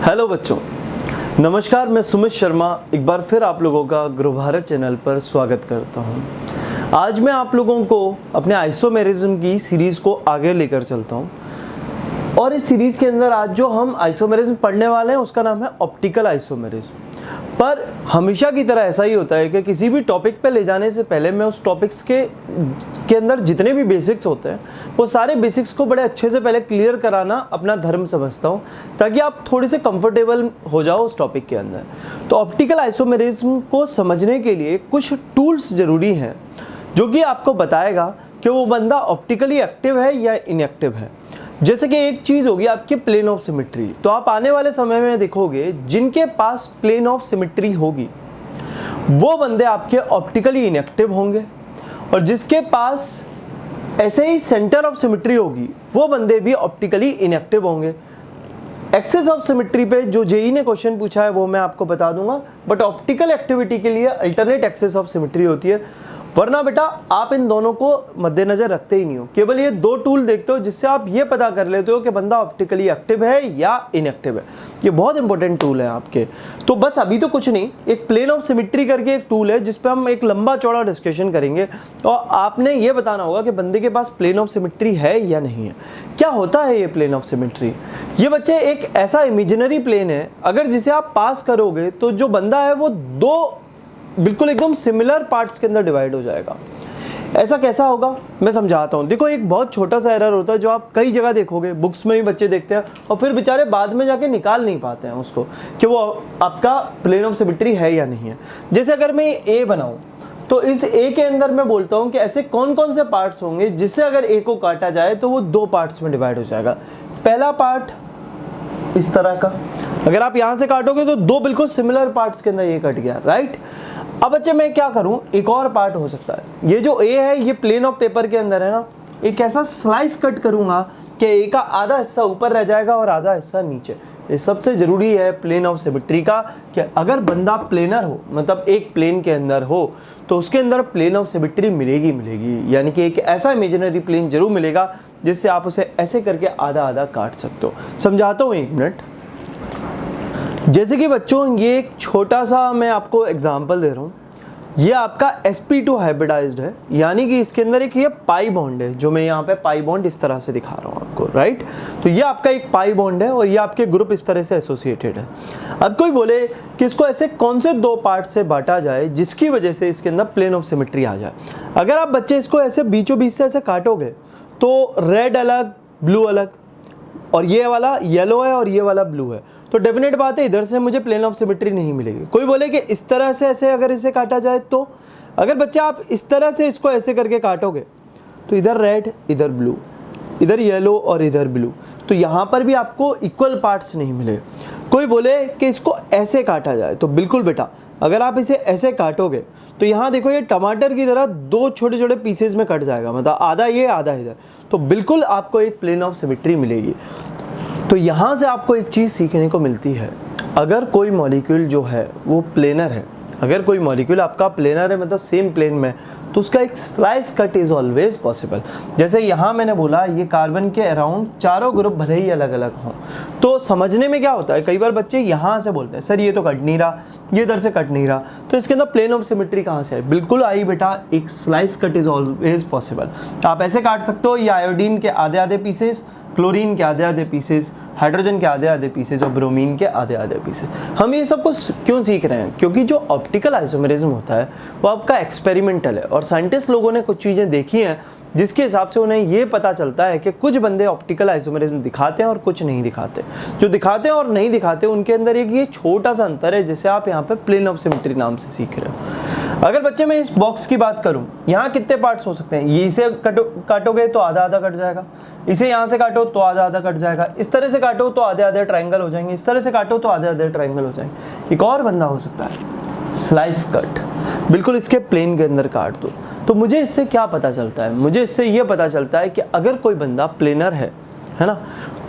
Hello बच्चों, नमस्कार। मैं सुमित शर्मा एक बार फिर आप लोगों का ग्रो भारत चैनल पर स्वागत करता हूं। आज मैं आप लोगों को अपने आइसोमेरिज्म की सीरीज़ को आगे लेकर चलता हूं और इस सीरीज़ के अंदर आज जो हम आइसोमेरिज्म पढ़ने वाले हैं उसका नाम है ऑप्टिकल आइसोमेरिज्म। पर हमेशा की तरह ऐसा ही होता है कि किसी भी टॉपिक पे ले जाने से पहले मैं उस टॉपिक्स के अंदर जितने भी बेसिक्स होते हैं वो सारे बेसिक्स को बड़े अच्छे से पहले क्लियर कराना अपना धर्म समझता हूँ, ताकि आप थोड़े से कंफर्टेबल हो जाओ उस टॉपिक के अंदर। तो ऑप्टिकल आइसोमेरिज्म को समझने के लिए कुछ टूल्स ज़रूरी हैं जो कि आपको बताएगा कि वो बंदा ऑप्टिकली एक्टिव है या इनएक्टिव है। जैसे कि एक चीज़ होगी आपके प्लेन ऑफ सिमेट्री। तो आप आने वाले समय में देखोगे जिनके पास प्लेन ऑफ सिमेट्री होगी वो बंदे आपके ऑप्टिकली इनएक्टिव होंगे, और जिसके पास ऐसे ही सेंटर ऑफ सिमेट्री होगी वो बंदे भी ऑप्टिकली इनएक्टिव होंगे। एक्सेस ऑफ सिमेट्री पे जो जेई ने क्वेश्चन पूछा है वो मैं आपको बता दूंगा, बट ऑप्टिकल एक्टिविटी के लिए अल्टरनेट एक्सेस ऑफ सिमेट्री होती है। वरना बेटा आप इन दोनों को मद्देनजर रखते ही नहीं हो, केवल ये दो टूल देखते हो जिससे आप ये पता कर लेते हो कि बंदा ऑप्टिकली एक्टिव है या इनएक्टिव है। ये बहुत इंपॉर्टेंट टूल है आपके। तो बस अभी तो कुछ नहीं, एक प्लेन ऑफ सिमेट्री करके एक टूल है जिस पे हम एक लंबा चौड़ा डिस्कशन करेंगे और आपने ये बताना होगा कि बंदे के पास प्लेन ऑफ सिमेट्री है या नहीं है। क्या होता है ये प्लेन ऑफ सिमेट्री? ये बच्चे एक ऐसा इमेजिनरी प्लेन है, अगर जिसे आप पास करोगे तो जो बंदा है वो दो बिल्कुल एकदम सिमिलर पार्ट्स के अंदर डिवाइड हो जाएगा। ऐसा कैसा होगा मैं समझाता हूँ। देखो, एक बहुत छोटा सा एरर होता है जो आप कई जगह देखोगे, बुक्स में भी बच्चे देखते हैं और फिर बेचारे बाद में जाके निकाल नहीं पाते हैं उसको कि वो आपका प्लेन ऑफ सिमेट्री है या नहीं है। जैसे अगर मैं ए बनाऊँ तो इस ए के अंदर मैं बोलता हूँ कि ऐसे कौन कौन से पार्ट्स होंगे जिससे अगर ए को काटा जाए तो वो दो पार्ट्स में डिवाइड हो जाएगा। पहला पार्ट इस तरह का, अगर आप यहाँ से काटोगे तो दो बिल्कुल सिमिलर पार्ट्स के अंदर ये कट गया, राइट। अब बच्चे मैं क्या करूं, एक और पार्ट हो सकता है। ये जो ए है ये प्लेन ऑफ पेपर के अंदर है ना, एक ऐसा स्लाइस कट करूंगा कि ए का आधा हिस्सा ऊपर रह जाएगा और आधा हिस्सा नीचे। ये सबसे ज़रूरी है प्लेन ऑफ सिमेट्री का कि अगर बंदा प्लेनर हो, मतलब एक प्लेन के अंदर हो, तो उसके अंदर प्लेन ऑफ सिमेट्री मिलेगी। यानी कि एक ऐसा इमेजिनरी प्लेन जरूर मिलेगा जिससे आप उसे ऐसे करके आधा आधा काट सकते हो। समझाता हूँ, एक मिनट। जैसे कि बच्चों ये एक छोटा सा मैं आपको एग्जांपल दे रहा हूँ। ये आपका sp2 हाइब्रिडाइज्ड है, यानी कि इसके अंदर एक ये पाई बॉन्ड है, जो मैं यहाँ पे पाई बॉन्ड इस तरह से दिखा रहा हूँ आपको, राइट। तो ये आपका एक पाई बॉन्ड है और ये आपके ग्रुप इस तरह से एसोसिएटेड है। अब कोई बोले कि इसको ऐसे कौन से दो पार्ट से बांटा जाए जिसकी वजह से इसके अंदर प्लेन ऑफ सिमेट्री आ जाए। अगर आप बच्चे इसको ऐसे बीचों बीच से ऐसे काटोगे तो रेड अलग, ब्लू अलग, और ये वाला येलो है और ये वाला ब्लू है, तो डेफिनेट बात है इधर से मुझे प्लेन ऑफ सिमेट्री नहीं मिलेगी। कोई बोले कि इस तरह से ऐसे अगर इसे काटा जाए, तो अगर बच्चे आप इस तरह से इसको ऐसे करके काटोगे तो इधर रेड, इधर ब्लू, इधर येलो और इधर ब्लू, तो यहाँ पर भी आपको इक्वल पार्ट्स नहीं मिले। कोई बोले कि इसको ऐसे काटा जाए, तो बिल्कुल बेटा अगर आप इसे ऐसे काटोगे तो यहाँ देखो ये टमाटर की तरह दो छोटे छोटे पीसेज में कट जाएगा, मतलब आधा ये आधा इधर, तो बिल्कुल आपको एक प्लेन ऑफ सिमेट्री मिलेगी। तो यहाँ से आपको एक चीज़ सीखने को मिलती है, अगर कोई मॉलिक्यूल जो है वो प्लेनर है, अगर कोई मॉलिक्यूल आपका प्लेनर है मतलब सेम प्लेन में, तो उसका एक slice cut is always possible. जैसे यहाँ मैंने बोला ये कार्बन के अराउंड चारों ग्रुप भले ही अलग अलग हों, तो समझने में क्या होता है, कई बार बच्चे यहाँ से बोलते हैं सर ये तो कट नहीं रहा, ये इधर से कट नहीं रहा, तो इसके अंदर प्लेन ऑफ सिमेट्री कहाँ से है? बिल्कुल आई बेटा, एक slice cut is always possible. आप ऐसे काट सकते हो, ये आयोडीन के आधे आधे पीसेस, क्लोरीन के आधे आधे पीसेस, हाइड्रोजन के आधे आधे पीसेस और ब्रोमीन के आधे आधे पीसेस। हम ये सब कुछ क्यों सीख रहे हैं? क्योंकि जो ऑप्टिकल आइसोमेरिज्म होता है वो आपका एक्सपेरिमेंटल है और साइंटिस्ट लोगों ने कुछ चीज़ें देखी हैं जिसके हिसाब से उन्हें ये पता चलता है कि कुछ बंदे ऑप्टिकल आइसोमेरिज्म दिखाते हैं और कुछ नहीं दिखाते। जो दिखाते हैं और नहीं दिखाते उनके अंदर एक ये छोटा सा अंतर है जिसे आप यहाँ पे प्लेन ऑफ सिमेट्री नाम से सीख रहे हो। अगर बच्चे मैं इस बॉक्स की बात करूं, यहाँ कितने पार्ट्स हो सकते हैं? ये इसे काटोगे तो आधा आधा कट जाएगा, इसे यहाँ से काटो तो आधा आधा कट जाएगा, इस तरह से काटो तो आधे आधे ट्रायंगल हो जाएंगे, इस तरह से काटो तो आधे आधे ट्रायंगल हो जाएंगे। एक और बंदा हो सकता है स्लाइस कट, बिल्कुल इसके प्लेन के अंदर काट दो। तो मुझे इससे क्या पता चलता है? मुझे इससे ये पता चलता है कि अगर कोई बंदा प्लेनर है ना,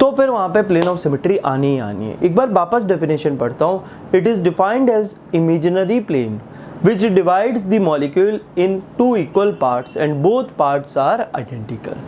तो फिर वहाँ पे प्लेन ऑफ सिमेट्री आनी ही आनी है। एक बार वापस डेफिनेशन पढ़ता हूँ। It is defined as imaginary plane which divides the molecule in two equal parts and both parts are identical।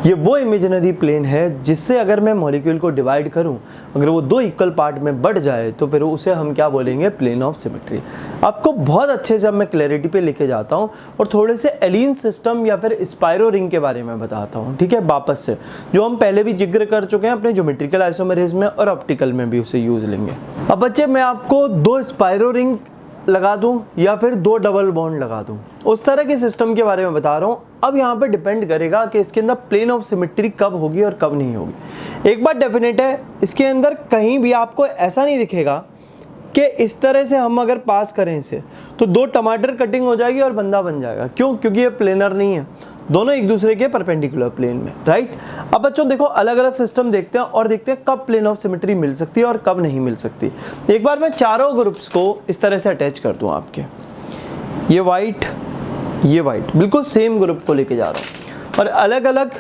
ये वो इमेजिनरी प्लेन है जिससे अगर मैं मॉलिक्यूल को डिवाइड करूं, अगर वो दो इक्वल पार्ट में बढ़ जाए तो फिर उसे हम क्या बोलेंगे, प्लेन ऑफ सिमेट्री। आपको बहुत अच्छे से अब मैं क्लैरिटी पे लेके जाता हूं और थोड़े से एलिन सिस्टम या फिर स्पाइरो रिंग के बारे में बताता हूं, ठीक है, वापस से, जो हम पहले भी जिक्र कर चुके हैं अपने ज्योमेट्रिकल आइसोमेरिज्म में और ऑप्टिकल में भी उसे यूज लेंगे। अब बच्चे मैं आपको दो स्पाइरो रिंग लगा दूं या फिर दो डबल बॉन्ड लगा दूं, उस तरह के सिस्टम के बारे में बता रहा हूं। अब यहाँ पे डिपेंड करेगा कि इसके अंदर प्लेन ऑफ सिमेट्री कब होगी और कब नहीं होगी। एक बात डेफिनेट है, इसके अंदर कहीं भी आपको ऐसा नहीं दिखेगा कि इस तरह से हम अगर पास करें इसे तो दो टमाटर कटिंग हो जाएगी और बंदा बन जाएगा। क्यों? क्योंकि ये प्लेनर नहीं है, दोनों एक दूसरे के परपेंडिकुलर प्लेन में, राइट। अब बच्चों देखो अलग अलग सिस्टम देखते हैं और देखते हैं कब प्लेन ऑफ सिमेट्री मिल सकती है और कब नहीं मिल सकती। एक बार मैं चारों ग्रुप्स को इस तरह से अटैच कर दूं आपके, ये वाइट बिल्कुल सेम ग्रुप को लेके जा रहा हूँ और अलग अलग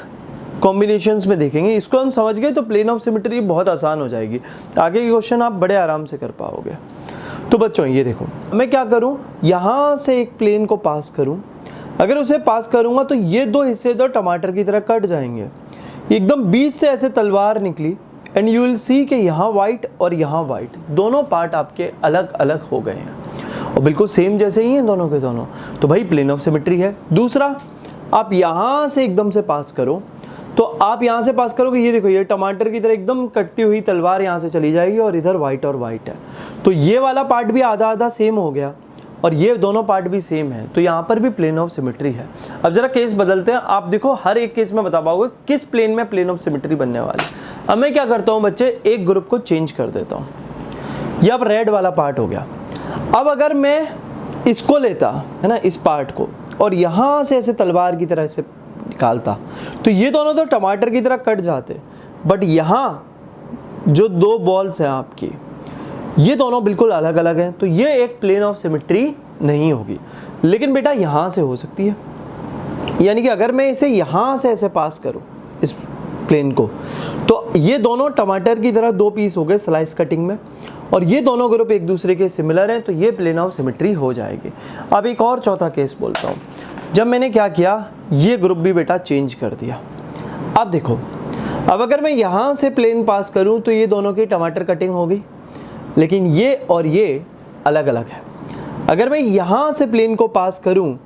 कॉम्बिनेशंस में देखेंगे। इसको हम समझ गए तो प्लेन ऑफ सिमेट्री बहुत आसान हो जाएगी, आगे के क्वेश्चन आप बड़े आराम से कर पाओगे। तो बच्चों ये देखो, मैं क्या करूँ, यहाँ से एक प्लेन को पास करूँ, अगर उसे पास करूंगा तो ये दो हिस्से तो टमाटर की तरह कट जाएंगे, एकदम बीच से ऐसे तलवार निकली एंड यू विल सी कि यहाँ वाइट और यहाँ वाइट, दोनों पार्ट आपके अलग अलग हो गए हैं और बिल्कुल सेम जैसे ही हैं दोनों के दोनों, तो भाई प्लेन ऑफ सिमेट्री है। दूसरा, आप यहाँ से एकदम से पास करो, तो आप यहाँ से पास करोगे, ये देखो ये टमाटर की तरह एकदम कटती हुई तलवार यहाँ से चली जाएगी और इधर वाइट और वाइट है, तो ये वाला पार्ट भी आधा आधा सेम हो गया और ये दोनों पार्ट भी सेम है, तो यहाँ पर भी प्लेन ऑफ सिमेट्री है। अब जरा केस बदलते हैं, आप देखो हर एक केस में बता पाओगे किस प्लेन में प्लेन ऑफ सिमेट्री बनने वाली। अब मैं क्या करता हूँ बच्चे, एक ग्रुप को चेंज कर देता हूँ, ये अब रेड वाला पार्ट हो गया। अब अगर मैं इसको लेता है ना, इस पार्ट को, और यहाँ से ऐसे तलवार की तरह से निकालता, तो ये दोनों तो टमाटर की तरह कट जाते, बट यहाँ जो दो बॉल्स हैं आपकी, ये दोनों बिल्कुल अलग अलग हैं, तो ये एक प्लेन ऑफ सिमेट्री नहीं होगी। लेकिन बेटा यहाँ से हो सकती है, यानी कि अगर मैं इसे यहाँ से ऐसे पास करूँ इस प्लेन को, तो ये दोनों टमाटर की तरह दो पीस हो गए स्लाइस कटिंग में और ये दोनों ग्रुप एक दूसरे के सिमिलर हैं, तो ये प्लेन ऑफ सिमेट्री हो जाएगी। अब एक और चौथा केस बोलता हूँ, जब मैंने क्या किया, ये ग्रुप भी बेटा चेंज कर दिया। अब देखो, अब अगर मैं यहाँ से प्लेन पास करूँ तो ये दोनों की टमाटर कटिंग होगी, लेकिन ये और ये अलग अलग है। अगर मैं यहाँ से प्लेन को पास करूँ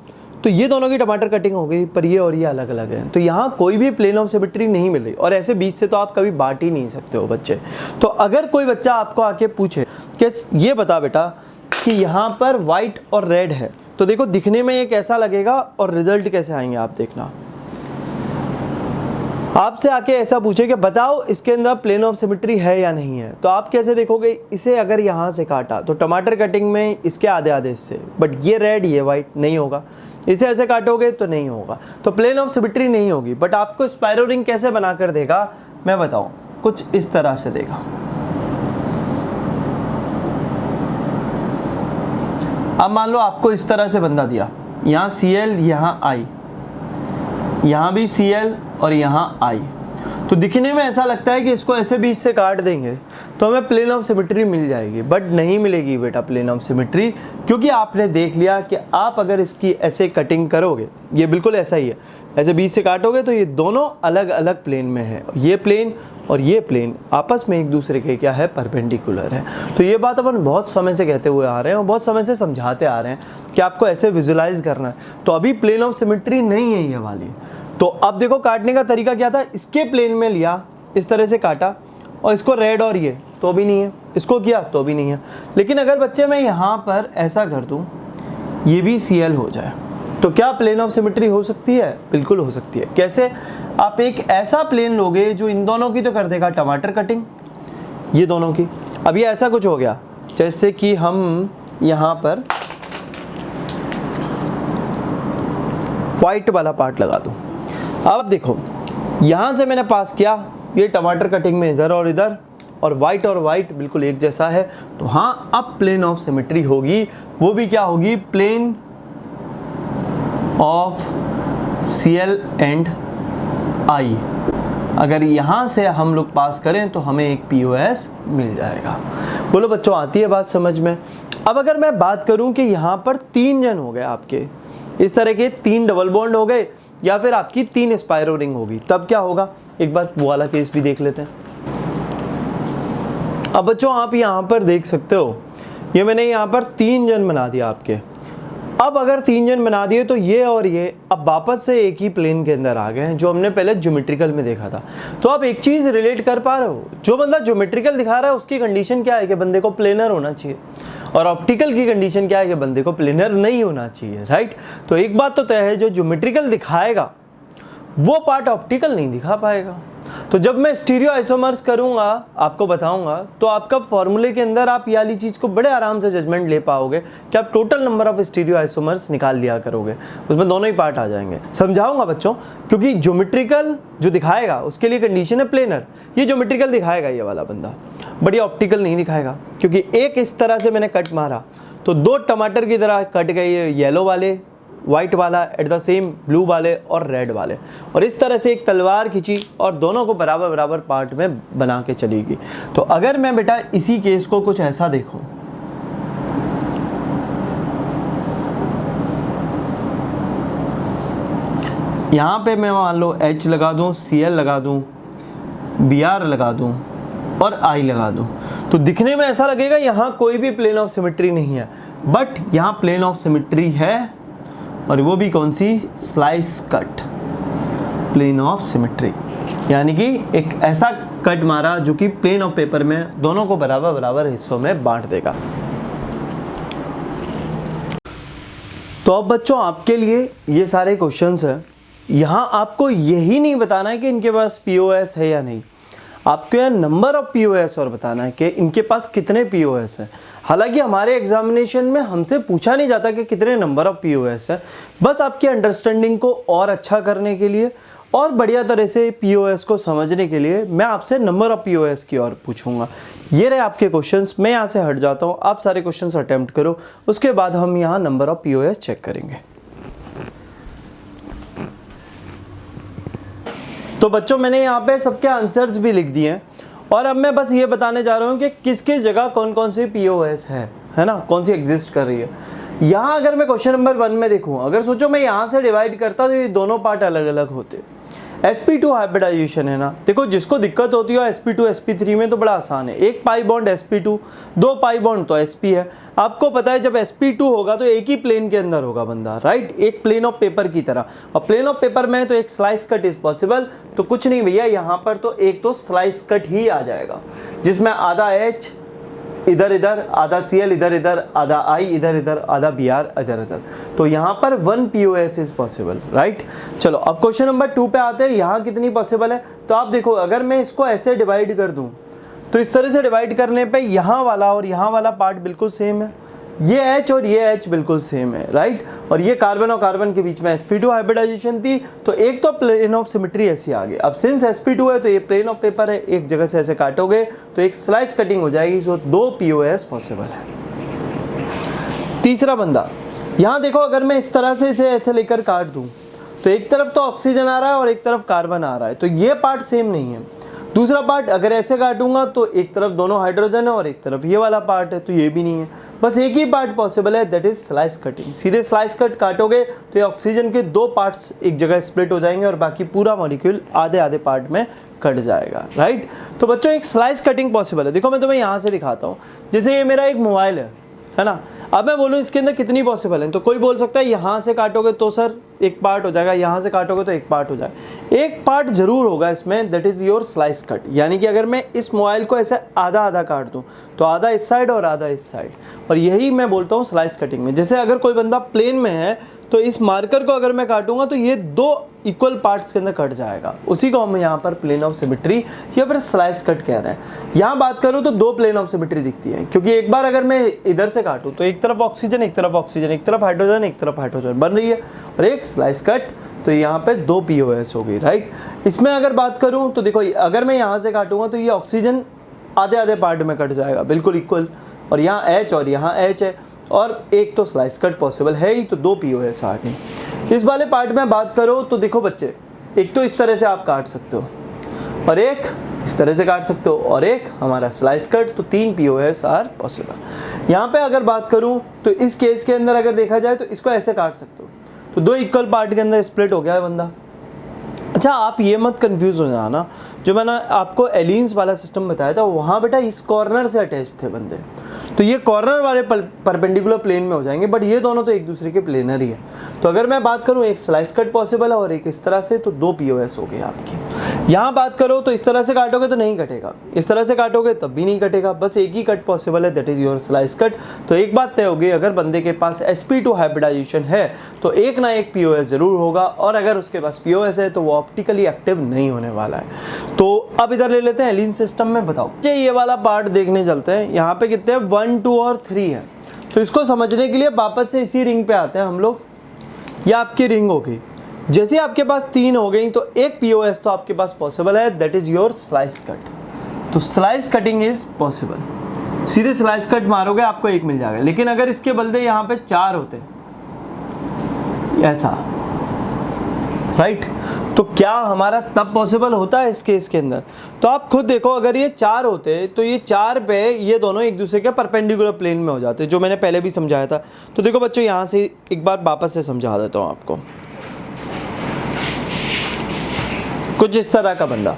तो ये दोनों की टमाटर कटिंग हो गई, पर ये और ये अलग अलग हैं, तो यहाँ कोई भी प्लेन ऑफ सिमेट्री नहीं मिल रही। और ऐसे बीच से तो आप कभी बांट ही नहीं सकते हो बच्चे। तो अगर कोई बच्चा आपको आके पूछे कि ये बता बेटा कि यहाँ पर वाइट और रेड है, तो देखो दिखने में ये कैसा लगेगा और रिजल्ट कैसे आएंगे आप देखना। आपसे आके ऐसा पूछे कि बताओ इसके अंदर प्लेन ऑफ सिमेट्री है या नहीं है, तो आप कैसे देखोगे, इसे अगर यहाँ से काटा तो टमाटर कटिंग में इसके आधे आधे हिस्से, बट ये रेड ये वाइट नहीं होगा, इसे ऐसे काटोगे तो नहीं होगा, तो प्लेन ऑफ सिमेट्री नहीं होगी। बट आपको स्पाइरो रिंग कैसे बनाकर देगा मैं बताऊं, कुछ इस तरह से देगा। अब मान लो आपको इस तरह से बंदा दिया, यहाँ Cl यहाँ I, यहाँ भी Cl और यहाँ I, तो दिखने में ऐसा लगता है कि इसको ऐसे बीच से काट देंगे तो हमें प्लेन ऑफ सिमेट्री मिल जाएगी, बट नहीं मिलेगी बेटा प्लेन ऑफ सिमेट्री, क्योंकि आपने देख लिया कि आप अगर इसकी ऐसे कटिंग करोगे, ये बिल्कुल ऐसा ही है, ऐसे बीच से काटोगे तो ये दोनों अलग अलग प्लेन में है, ये प्लेन और ये प्लेन आपस में एक दूसरे के क्या है, परपेंडिकुलर है। तो ये बात अपन बहुत समय से कहते हुए आ रहे हैं और बहुत समय से समझाते आ रहे हैं कि आपको ऐसे विजुलाइज करना है। तो अभी प्लेन ऑफ सिमेट्री नहीं है ये वाली। तो अब देखो काटने का तरीका क्या था, इसके प्लेन में लिया, इस तरह से काटा, और इसको रेड और ये तो भी नहीं है, इसको किया तो भी नहीं है। लेकिन अगर बच्चे मैं यहाँ पर ऐसा कर दूँ, ये भी Cl हो जाए, तो क्या प्लेन ऑफ सिमेट्री हो सकती है? बिल्कुल हो सकती है। कैसे? आप एक ऐसा प्लेन लोगे जो इन दोनों की तो कर देगा टमाटर कटिंग, ये दोनों की। अब ये ऐसा कुछ हो गया जैसे कि हम यहाँ पर वाइट वाला पार्ट लगा दूँ। अब देखो यहाँ से मैंने पास किया, ये टमाटर कटिंग में इधर और वाइट और वाइट बिल्कुल एक जैसा है, तो हाँ अब प्लेन ऑफ सिमेट्री होगी। वो भी क्या होगी? Plane of Cl and I। अगर यहाँ से हम लोग पास करें तो हमें एक POS मिल जाएगा। बोलो बच्चों, आती है बात समझ में? अब अगर मैं बात करूँ कि यहाँ पर 3 जन हो गए आपके, इस तरह के 3 डबल बॉन्ड हो गए, या फिर आपकी 3 स्पाइरो रिंग होगी, तब क्या होगा, एक बार वो वाला केस भी देख लेते हैं। अब बच्चों आप यहाँ पर देख सकते हो, ये मैंने यहाँ पर 3 जन बना दिया आपके। अब अगर 3 जन बना दिए तो ये और ये अब वापस से एक ही प्लेन के अंदर आ गए हैं, जो हमने पहले ज्योमेट्रिकल में देखा था। तो आप एक चीज़ रिलेट कर पा रहे हो, जो बंदा ज्योमेट्रिकल दिखा रहा है उसकी कंडीशन क्या है कि बंदे को प्लेनर होना चाहिए, और ऑप्टिकल की कंडीशन क्या है कि बंदे को प्लेनर नहीं होना चाहिए, राइट। तो एक बात तो तय है, जो ज्योमेट्रिकल दिखाएगा वो पार्ट ऑप्टिकल नहीं दिखा पाएगा। तो जब मैं स्टीरियो आइसोमर्स करूंगा, आपको बताऊंगा, तो आपका फॉर्मूले के अंदर आप ये वाली चीज़ को बड़े आराम से जजमेंट ले पाओगे कि आप total number of stereo isomers निकाल लिया करोगे, उसमें दोनों ही पार्ट आ जाएंगे। समझाऊंगा बच्चों, क्योंकि ज्योमेट्रिकल जो दिखाएगा उसके लिए कंडीशन है प्लेनर, ये ज्योमेट्रिकल दिखाएगा ये वाला बंदा, बट ये ऑप्टिकल नहीं दिखाएगा। क्योंकि एक इस तरह से मैंने कट मारा तो 2 टमाटर की तरह कट गए, येलो वाले, वाइट वाला एट द सेम, ब्लू वाले और रेड वाले, और इस तरह से एक तलवार खींची और दोनों को बराबर बराबर पार्ट में बना के चलेगी। तो अगर मैं बेटा इसी केस को कुछ ऐसा देखूं, यहाँ पे मैं मान लो H लगा दूं, Cl लगा दूं, Br लगा दूं और I लगा दूं, तो दिखने में ऐसा लगेगा यहाँ कोई भी प्लेन ऑफ सिमेट्री नहीं है, बट यहाँ प्लेन ऑफ सिमेट्री है, और वो भी कौन सी, slice cut plane of symmetry, यानी कि एक ऐसा कट मारा जो कि प्लेन ऑफ पेपर में दोनों को बराबर बराबर हिस्सों में बांट देगा। तो अब बच्चों आपके लिए ये सारे क्वेश्चंस हैं, यहाँ आपको यही नहीं बताना है कि इनके पास पीओएस है या नहीं, आपको यहाँ नंबर ऑफ पीओएस और बताना है कि इनके पास कितने पीओएस है। हालांकि हमारे एग्जामिनेशन में हमसे पूछा नहीं जाता कि कितने नंबर ऑफ पीओएस है, बस आपकी अंडरस्टैंडिंग को और अच्छा करने के लिए और बढ़िया तरह से पीओएस को समझने के लिए मैं आपसे नंबर ऑफ पीओएस की और पूछूंगा। ये रहे आपके क्वेश्चंस, मैं यहाँ से हट जाता हूँ, आप सारे क्वेश्चंस अटेम्प्ट करो, उसके बाद हम यहाँ नंबर ऑफ पीओएस चेक करेंगे। तो बच्चों मैंने यहाँ पे सबके आंसर्स भी लिख दिए हैं, और अब मैं बस ये बताने जा रहा हूँ कि किस किस जगह कौन कौन सी पीओएस है ना, कौन सी एग्जिस्ट कर रही है। यहाँ अगर मैं क्वेश्चन नंबर 1 में देखूँ, अगर सोचो मैं यहाँ से डिवाइड करता तो ये दोनों पार्ट अलग अलग होते। sp2 हाइब्रिडाइजेशन है ना, देखो जिसको दिक्कत होती है sp2 sp3 में तो बड़ा आसान है, एक pi bond sp2, 2 pi bond तो sp है। आपको पता है जब sp2 होगा तो एक ही प्लेन के अंदर होगा बंदा, राइट, एक प्लेन ऑफ पेपर की तरह, और प्लेन ऑफ पेपर में तो एक स्लाइस कट इज पॉसिबल। तो कुछ नहीं भैया, यहाँ पर तो एक तो स्लाइस कट ही आ जाएगा, जिसमें आधा H इधर इधर, आधा Cl इधर इधर, आधा I इधर इधर, आधा Br इधर इधर, तो यहाँ पर 1 POS इज पॉसिबल, राइट। चलो अब क्वेश्चन नंबर 2 पे आते हैं, यहाँ कितनी पॉसिबल है। तो आप देखो अगर मैं इसको ऐसे डिवाइड कर दूँ तो इस तरह से डिवाइड करने पे यहाँ वाला और यहाँ वाला पार्ट बिल्कुल सेम है, ये H और ये H बिल्कुल सेम है, राइट। और ये कार्बन और कार्बन के बीच में sp2 हाइब्रिडाइजेशन थी, तो एक तो प्लेन ऑफ सिमेट्री ऐसी आ गई। अब सिंस sp2 है तो ये प्लेन ऑफ पेपर है, एक जगह से ऐसे काटोगे तो एक स्लाइस कटिंग हो जाएगी, तो 2 POS पॉसिबल है। तीसरा बंदा, यहाँ देखो अगर मैं इस तरह से इसे ऐसे लेकर काट दूँ तो एक तरफ तो ऑक्सीजन आ रहा है और एक तरफ कार्बन आ रहा है, तो ये पार्ट सेम नहीं है। दूसरा पार्ट अगर ऐसे काटूंगा तो एक तरफ दोनों हाइड्रोजन है और एक तरफ ये वाला पार्ट है, तो ये भी नहीं है, बस एक ही पार्ट पॉसिबल है, दैट इज स्लाइस कटिंग। सीधे स्लाइस कट काटोगे तो ये ऑक्सीजन के 2 पार्ट्स एक जगह स्प्लिट हो जाएंगे और बाकी पूरा मॉलिक्यूल आधे आधे पार्ट में कट जाएगा, राइट। तो बच्चों एक स्लाइस कटिंग पॉसिबल है। देखो मैं तुम्हें यहाँ से दिखाता हूँ, जैसे ये मेरा एक मोबाइल है ना, अब मैं बोलूँ इसके अंदर कितनी पॉसिबल है, तो कोई बोल सकता है यहाँ से काटोगे तो सर एक पार्ट हो जाएगा, यहाँ से काटोगे तो एक पार्ट हो जाएगा। एक पार्ट जरूर होगा इसमें, that is your slice cut, यानी कि अगर मैं इस मोबाइल को ऐसे आधा आधा काट दूँ तो आधा इस साइड और आधा इस साइड, और यही मैं बोलता हूँ स्लाइस कटिंग में। जैसे अगर कोई बंदा प्लेन में है तो इस मार्कर को अगर मैं काटूंगा तो ये 2 इक्वल पार्ट्स के अंदर कट जाएगा, उसी को हम यहाँ पर प्लेन ऑफ सिमेट्री या फिर स्लाइस कट कह रहे हैं। यहाँ बात करूँ तो 2 प्लेन ऑफ सिमेट्री दिखती है, क्योंकि एक बार अगर मैं इधर से काटूँ तो एक तरफ ऑक्सीजन, एक तरफ ऑक्सीजन, एक तरफ हाइड्रोजन, एक तरफ हाइड्रोजन बन रही है, और एक स्लाइस कट, तो यहाँ पे 2 POS हो गई, राइट। इसमें अगर बात करूँ तो देखो अगर मैं यहाँ से काटूंगा तो ये ऑक्सीजन आधे आधे पार्ट में कट जाएगा बिल्कुल इक्वल, और यहाँ H और यहाँ H है, और एक तो स्लाइस कट पॉसिबल है ही, तो 2 POS आ गई। इस वाले पार्ट में बात करो तो देखो बच्चे, एक तो इस तरह से आप काट सकते हो, और एक इस तरह से काट सकते हो, और एक हमारा स्लाइस कट, तो 3 POS आर पॉसिबल। यहाँ पे अगर बात करूँ तो इस केस के अंदर अगर देखा जाए तो इसको ऐसे काट सकते हो, तो 2 इक्वल पार्ट के अंदर स्प्लिट हो गया है बंदा। अच्छा, आप ये मत कंफ्यूज हो जाना, जो मैंने आपको एलिन्स वाला सिस्टम बताया था वहाँ बेटा इस कॉर्नर से अटैच थे बंदे, तो ये कॉर्नर वाले परपेंडिकुलर प्लेन में हो जाएंगे, बट ये दोनों तो एक दूसरे के प्लेनर ही है। तो अगर मैं बात करूँ एक स्लाइस कट पॉसिबल है और एक इस तरह से, तो 2 POS हो गए आपकी। यहाँ बात करो तो इस तरह से काटोगे तो नहीं कटेगा, इस तरह से काटोगे तब भी नहीं कटेगा, बस एक ही कट पॉसिबल है, that is your slice cut. तो एक बात तय होगी, अगर बंदे के पास sp2 हाइब्रिडाइजेशन है तो एक ना एक POS जरूर होगा, और अगर उसके पास POS है तो वो ऑप्टिकली एक्टिव नहीं होने वाला है। तो अब इधर ले लेते हैं एलिन सिस्टम में। बताओ ये वाला पार्ट देखने चलते हैं। यहाँ पे कितने हैं, 1, 2 और 3 है। तो इसको समझने के लिए वापस से इसी रिंग पे आते हैं हम लोग। यह आपकी रिंग हो गई, जैसे आपके पास 3 हो गई तो एक POS तो आपके पास पॉसिबल है, that is your slice cut. तो स्लाइस कटिंग इज पॉसिबल, सीधे स्लाइस कट मारोगे आपको एक मिल जाएगा। लेकिन अगर इसके बदले यहाँ पे 4 होते ऐसा, राइट, तो क्या हमारा तब पॉसिबल होता है इस केस के अंदर? तो आप खुद देखो, अगर ये 4 होते तो ये 4 पे ये दोनों एक दूसरे के परपेंडिकुलर प्लेन में हो जाते, जो मैंने पहले भी समझाया था। तो देखो बच्चों, यहाँ से एक बार वापस से समझा देता हूँ आपको। कुछ इस तरह का बंदा,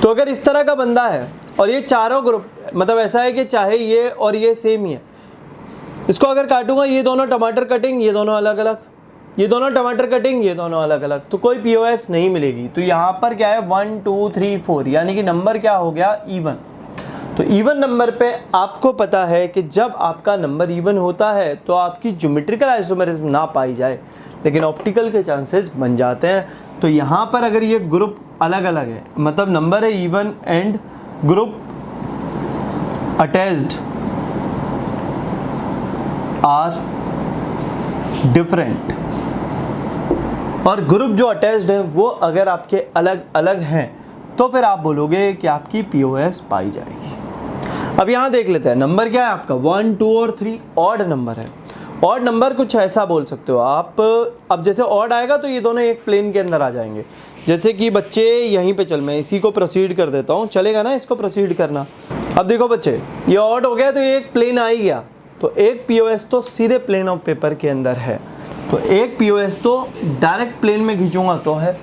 तो अगर इस तरह का बंदा है और ये चारों ग्रुप, मतलब ऐसा है कि चाहे ये और ये सेम ही है, इसको अगर काटूंगा, ये दोनों टमाटर कटिंग, ये दोनों अलग अलग, ये दोनों टमाटर कटिंग, ये दोनों अलग अलग, तो कोई POS नहीं मिलेगी। तो यहाँ पर क्या है, 1, 2, 3, 4, यानी कि नंबर क्या हो गया, इवन। तो इवन नंबर पे आपको पता है कि जब आपका नंबर इवन होता है तो आपकी ज्योमेट्रिकल आइसोमेरिज्म ना पाई जाए, लेकिन ऑप्टिकल के चांसेस बन जाते हैं। तो यहाँ पर अगर ये ग्रुप अलग अलग है, मतलब नंबर है even and group attached are different, और ग्रुप जो अटैच्ड है वो अगर आपके अलग अलग हैं, तो फिर आप बोलोगे कि आपकी POS पाई जाएगी। अब यहाँ देख लेते हैं, नंबर क्या है आपका, 1, 2 और 3 ऑड नंबर है। ऑड नंबर कुछ ऐसा बोल सकते हो आप, अब जैसे ऑड आएगा तो ये दोनों एक प्लेन के अंदर आ जाएंगे। जैसे कि बच्चे यहीं पे चल, मैं इसी को प्रोसीड कर देता हूँ, चलेगा ना इसको प्रोसीड करना। अब देखो बच्चे, ये ऑड हो गया तो ये एक प्लेन आ ही गया, तो एक POS तो सीधे प्लेन ऑफ पेपर के अंदर है, तो एक POS तो डायरेक्ट प्लेन में खींचूंगा तो है।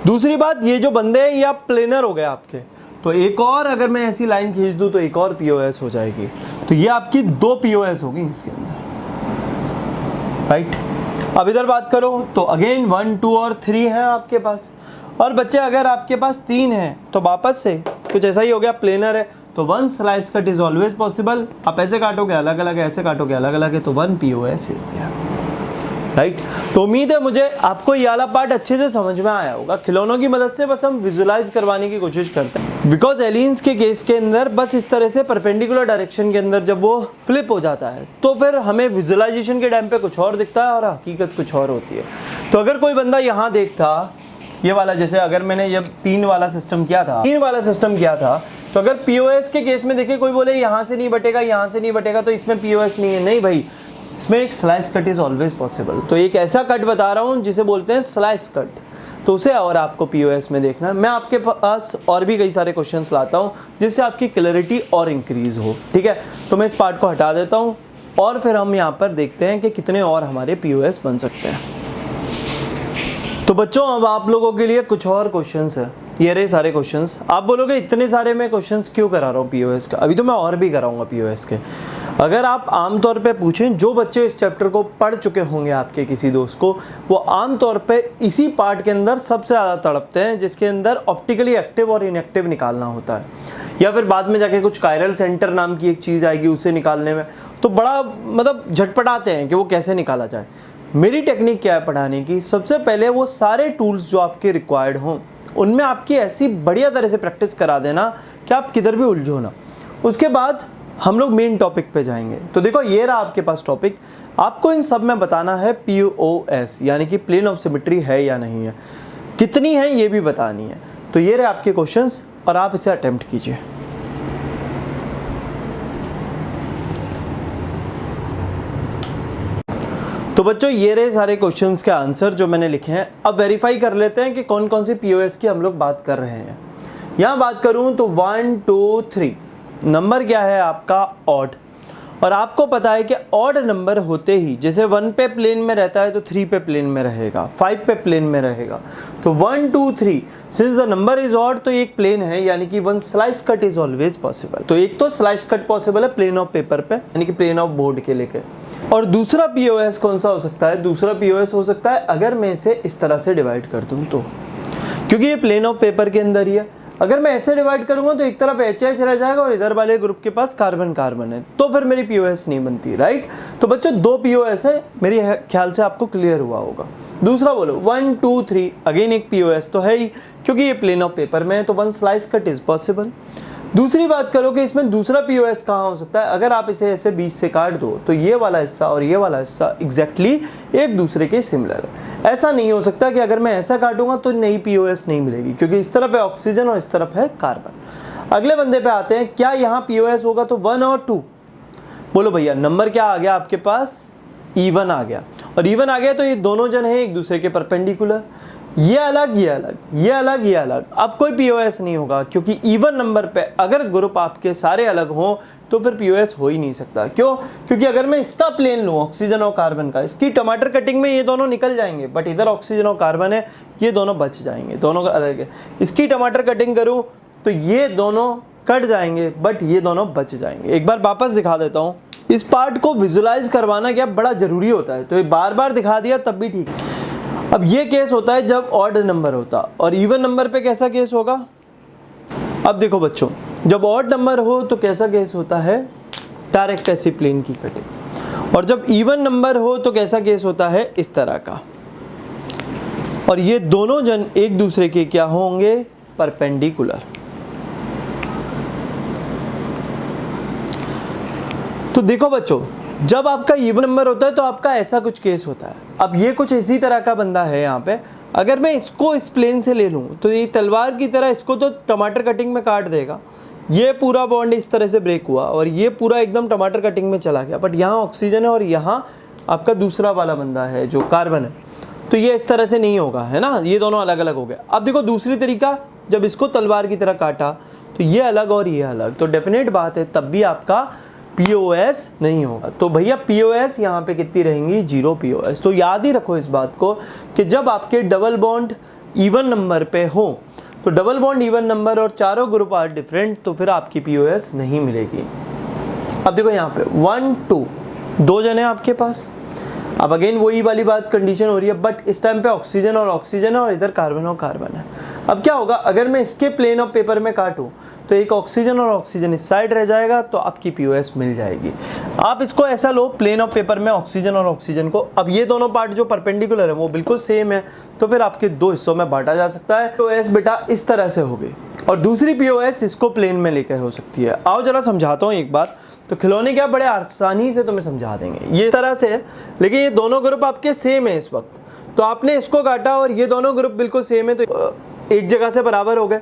दूसरी बात, ये जो बंदे हैं ये आप प्लेनर हो गए आपके, तो एक और अगर मैं ऐसी लाइन खींच दूं तो एक और POS हो जाएगी, तो ये आपकी 2 POS होगी इसके अंदर, राइट। अब इधर बात करो तो अगेन 1, 2 और 3 है आपके पास, और बच्चे अगर आपके पास 3 है तो वापस से कुछ ऐसा ही हो गया, प्लेनर है, तो 1 slice cut is always possible. आप ऐसे काटोगे अलग अलग है, ऐसे काटोगे अलग अलग है, तो 1 POS इज देयर, राइट। तो उम्मीद है मुझे आपको ये वाला पार्ट अच्छे से समझ में आया होगा। खिलौनों की मदद से बस हम विजुलाइज करवाने की कोशिश करते हैं, बिकॉज एलियंस के केस के अंदर बस इस तरह से परपेंडिकुलर डायरेक्शन के अंदर जब वो फ्लिप हो जाता है तो फिर हमें विजुलाइजेशन के टाइम पे कुछ और दिखता है और हकीकत कुछ और होती है। तो अगर कोई बंदा यहाँ देखता ये वाला, जैसे अगर मैंने जब 3 वाला सिस्टम किया था, तो अगर POS के केस में देखे कोई बोले यहाँ से नहीं बटेगा, यहाँ से नहीं बटेगा, तो इसमें POS नहीं है, नहीं भाई, इसमें एक slice cut is always possible. तो एक ऐसा कट बता रहा हूँ जिसे बोलते हैं स्लाइस कट, तो उसे और आपको POS में देखना है। मैं आपके पास और भी कई सारे क्वेश्चंस लाता हूँ जिससे आपकी क्लैरिटी और इंक्रीज हो, ठीक है। तो मैं इस पार्ट को हटा देता हूँ और फिर हम यहाँ पर देखते हैं कि कितने और हमारे POS बन सकते हैं। तो बच्चों, अब आप लोगों के लिए कुछ और क्वेश्चंस है, ये रहे सारे क्वेश्चंस। आप बोलोगे इतने सारे मैं क्वेश्चंस क्यों करा रहा हूँ POS का, अभी तो मैं और भी कराऊंगा POS के। अगर आप आमतौर पे पूछें, जो बच्चे इस चैप्टर को पढ़ चुके होंगे आपके किसी दोस्त को, वो आमतौर पे इसी पार्ट के अंदर सबसे ज़्यादा तड़पते हैं, जिसके अंदर ऑप्टिकली एक्टिव और इनएक्टिव निकालना होता है, या फिर बाद में जाके कुछ कायरल सेंटर नाम की एक चीज़ आएगी, उसे निकालने में तो बड़ा मतलब झटपटाते हैं कि वो कैसे निकाला जाए। मेरी टेक्निक क्या है पढ़ाने की, सबसे पहले वो सारे टूल्स जो आपके रिक्वायर्ड हों उनमें आपकी ऐसी बढ़िया तरह से प्रैक्टिस करा देना कि आप किधर भी उलझो ना। उसके बाद हम लोग मेन टॉपिक पे जाएंगे। तो देखो, ये रहा आपके पास टॉपिक, आपको इन सब में बताना है POS यानी कि प्लेन ऑफ सिमेट्री है या नहीं है, कितनी है ये भी बतानी है। तो ये रहे आपके क्वेश्चंस और आप इसे अटेम्प्ट कीजिए। तो बच्चों, ये रहे सारे क्वेश्चंस के आंसर जो मैंने लिखे हैं। अब वेरीफाई कर लेते हैं कि कौन कौन सी POS की हम लोग बात कर रहे हैं। यहाँ बात करूँ तो 1, 2, 3 नंबर क्या है आपका, ऑड। और आपको पता है कि ऑड नंबर होते ही जैसे 1 पे प्लेन में रहता है तो 3 पे प्लेन में रहेगा, 5 पे प्लेन में रहेगा। तो 1 2 3 since the number is odd तो एक प्लेन है, यानी कि 1 slice cut is always possible. तो एक तो स्लाइस कट पॉसिबल है प्लेन ऑफ पेपर पे, यानी कि प्लेन ऑफ बोर्ड के लेके। और दूसरा पीओएस कौन सा हो सकता है? दूसरा पीओएस हो सकता है अगर मैं इसे इस तरह से डिवाइड कर दूं तो, क्योंकि ये प्लेन ऑफ पेपर के अंदर ही है। अगर मैं ऐसे डिवाइड करूंगा तो एक तरफ HH रह जाएगा और इधर वाले ग्रुप के पास कार्बन कार्बन है, तो फिर मेरी पीओएस नहीं बनती, राइट। तो बच्चों 2 पीओएस है, मेरे ख्याल से आपको क्लियर हुआ होगा। दूसरा बोलो 1 2 3, अगेन एक पीओएस तो है ही, क्योंकि ये प्लेन ऑफ पेपर में है तो 1 स्लाइस कट इज पॉसिबल। दूसरी बात करो कि इसमें दूसरा पीओएस कहाँ हो सकता है? अगर आप इसे ऐसे बीच से काट दो तो ये वाला हिस्सा और ये वाला हिस्सा एग्जैक्टली एक दूसरे के सिमिलर है। ऐसा नहीं हो सकता कि अगर मैं ऐसा काटूंगा तो नई पीओएस नहीं मिलेगी, क्योंकि इस तरफ है ऑक्सीजन और इस तरफ है कार्बन। अगले बंदे पे आते हैं, क्या यहाँ पीओएस होगा? तो 1 और 2। बोलो भैया नंबर क्या आ गया आपके पास? E1 आ गया, और E1 आ गया तो ये दोनों जन है एक दूसरे के परपेंडिकुलर, ये अलग ये अलग, ये अलग ये अलग। अब कोई पीओएस नहीं होगा, क्योंकि इवन नंबर पे अगर ग्रुप आपके सारे अलग हों तो फिर पीओएस हो ही नहीं सकता। क्यों? क्योंकि अगर मैं इसका प्लेन लूँ ऑक्सीजन और कार्बन का, इसकी टमाटर कटिंग में ये दोनों निकल जाएंगे, बट इधर ऑक्सीजन और कार्बन है, ये दोनों बच जाएंगे, दोनों का अलग है। इसकी टमाटर कटिंग करूँ तो ये दोनों कट जाएंगे, बट ये दोनों बच जाएंगे। एक बार वापस दिखा देता हूँ, इस पार्ट को विजुलाइज करवाना क्या बड़ा जरूरी होता है, तो ये बार बार दिखा दिया तब भी ठीक है। अब ये केस होता है जब ऑड नंबर होता, और इवन नंबर पे कैसा केस होगा? अब देखो बच्चों, जब ऑड नंबर हो तो कैसा केस होता है? डायरेक्ट ऐसी प्लेन की कटिंग। और जब इवन नंबर हो तो कैसा केस होता है? इस तरह का। और ये दोनों जन एक दूसरे के क्या होंगे? परपेंडिकुलर। तो देखो बच्चों, जब आपका इवन नंबर होता है तो आपका ऐसा कुछ केस होता है। अब ये कुछ इसी तरह का बंदा है यहाँ पे, अगर मैं इसको इस प्लेन से ले लूँ तो ये तलवार की तरह इसको तो टमाटर कटिंग में काट देगा। ये पूरा बॉन्ड इस तरह से ब्रेक हुआ और ये पूरा एकदम टमाटर कटिंग में चला गया, बट यहाँ ऑक्सीजन है और यहाँ आपका दूसरा वाला बंदा है जो कार्बन है, तो ये इस तरह से नहीं होगा, है ना। ये दोनों अलग अलग हो गए। अब देखो दूसरी तरीका, जब इसको तलवार की तरह काटा तो ये अलग और ये अलग, तो डेफिनेट बात है तब भी आपका पीओएस नहीं होगा। तो भैया पीओएस यहाँ पे कितनी रहेंगी? 0 पीओएस। तो याद ही रखो इस बात को कि जब आपके डबल बॉन्ड इवन नंबर पे हो, तो डबल बॉन्ड इवन नंबर और चारों ग्रुप आर डिफरेंट, तो फिर आपकी पीओएस नहीं मिलेगी। अब देखो यहाँ पे 1 2 दो जने आपके पास। अब अगेन वही वाली बात कंडीशन हो रही है, बट इस टाइम पे ऑक्सीजन और ऑक्सीजन है और इधर कार्बन और कार्बन है। अब क्या होगा? अगर मैं इसके प्लेन ऑफ पेपर में काटूं तो एक ऑक्सीजन और ऑक्सीजन इस साइड रह जाएगा, तो आपकी पीओएस मिल जाएगी। आप इसको ऐसा लो, प्लेन ऑफ पेपर में ऑक्सीजन और ऑक्सीजन को, अब ये दोनों पार्ट जो परपेंडिकुलर है वो बिल्कुल सेम है, तो फिर आपके 2 हिस्सों में बांटा जा सकता है। पीओएस बेटा इस तरह से होगी, और दूसरी पीओएस इसको प्लेन में लेकर हो सकती है। आओ जरा समझाता हूँ एक बार। तो खिलौने क्या बड़े आसानी से तुम्हें समझा देंगे, ये तरह से है, लेकिन ये दोनों ग्रुप आपके सेम है इस वक्त। तो आपने इसको काटा और ये दोनों ग्रुप बिल्कुल सेम है, तो एक जगह से बराबर हो गए।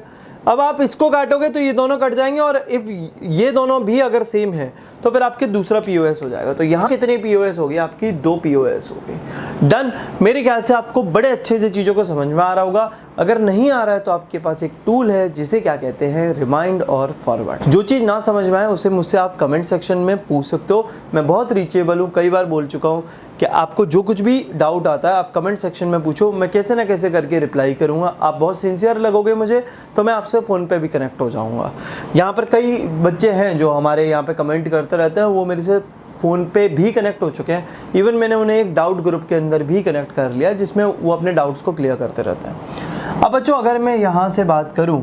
अब आप इसको काटोगे तो ये दोनों कट जाएंगे, और इफ ये दोनों भी अगर सेम है तो फिर आपके दूसरा पीओएस हो जाएगा। तो यहाँ कितनी पीओएस होगी? आपकी 2 पीओएस होगी। डन। मेरे ख्याल से आपको बड़े अच्छे से चीज़ों को समझ में आ रहा होगा। अगर नहीं आ रहा है तो आपके पास एक टूल है जिसे क्या कहते हैं? रिमाइंड और फॉरवर्ड। जो चीज़ ना समझ में आए उसे मुझसे आप कमेंट सेक्शन में पूछ सकते हो। मैं बहुत रीचेबल हूँ, कई बार बोल चुका हूँ कि आपको जो कुछ भी डाउट आता है आप कमेंट सेक्शन में पूछो, मैं कैसे ना कैसे करके रिप्लाई करूँगा। आप बहुत सिंसियर लगोगे मुझे, तो मैं आपसे फ़ोन पे भी कनेक्ट हो जाऊँगा। यहाँ पर कई बच्चे हैं जो हमारे यहाँ पे कमेंट करते रहते हैं, वो मेरे से फ़ोन पे भी कनेक्ट हो चुके हैं। इवन मैंने उन्हें एक डाउट ग्रुप के अंदर भी कनेक्ट कर लिया, जिसमें वो अपने डाउट्स को क्लियर करते रहते हैं। अब बच्चों अगर मैं यहाँ से बात करूँ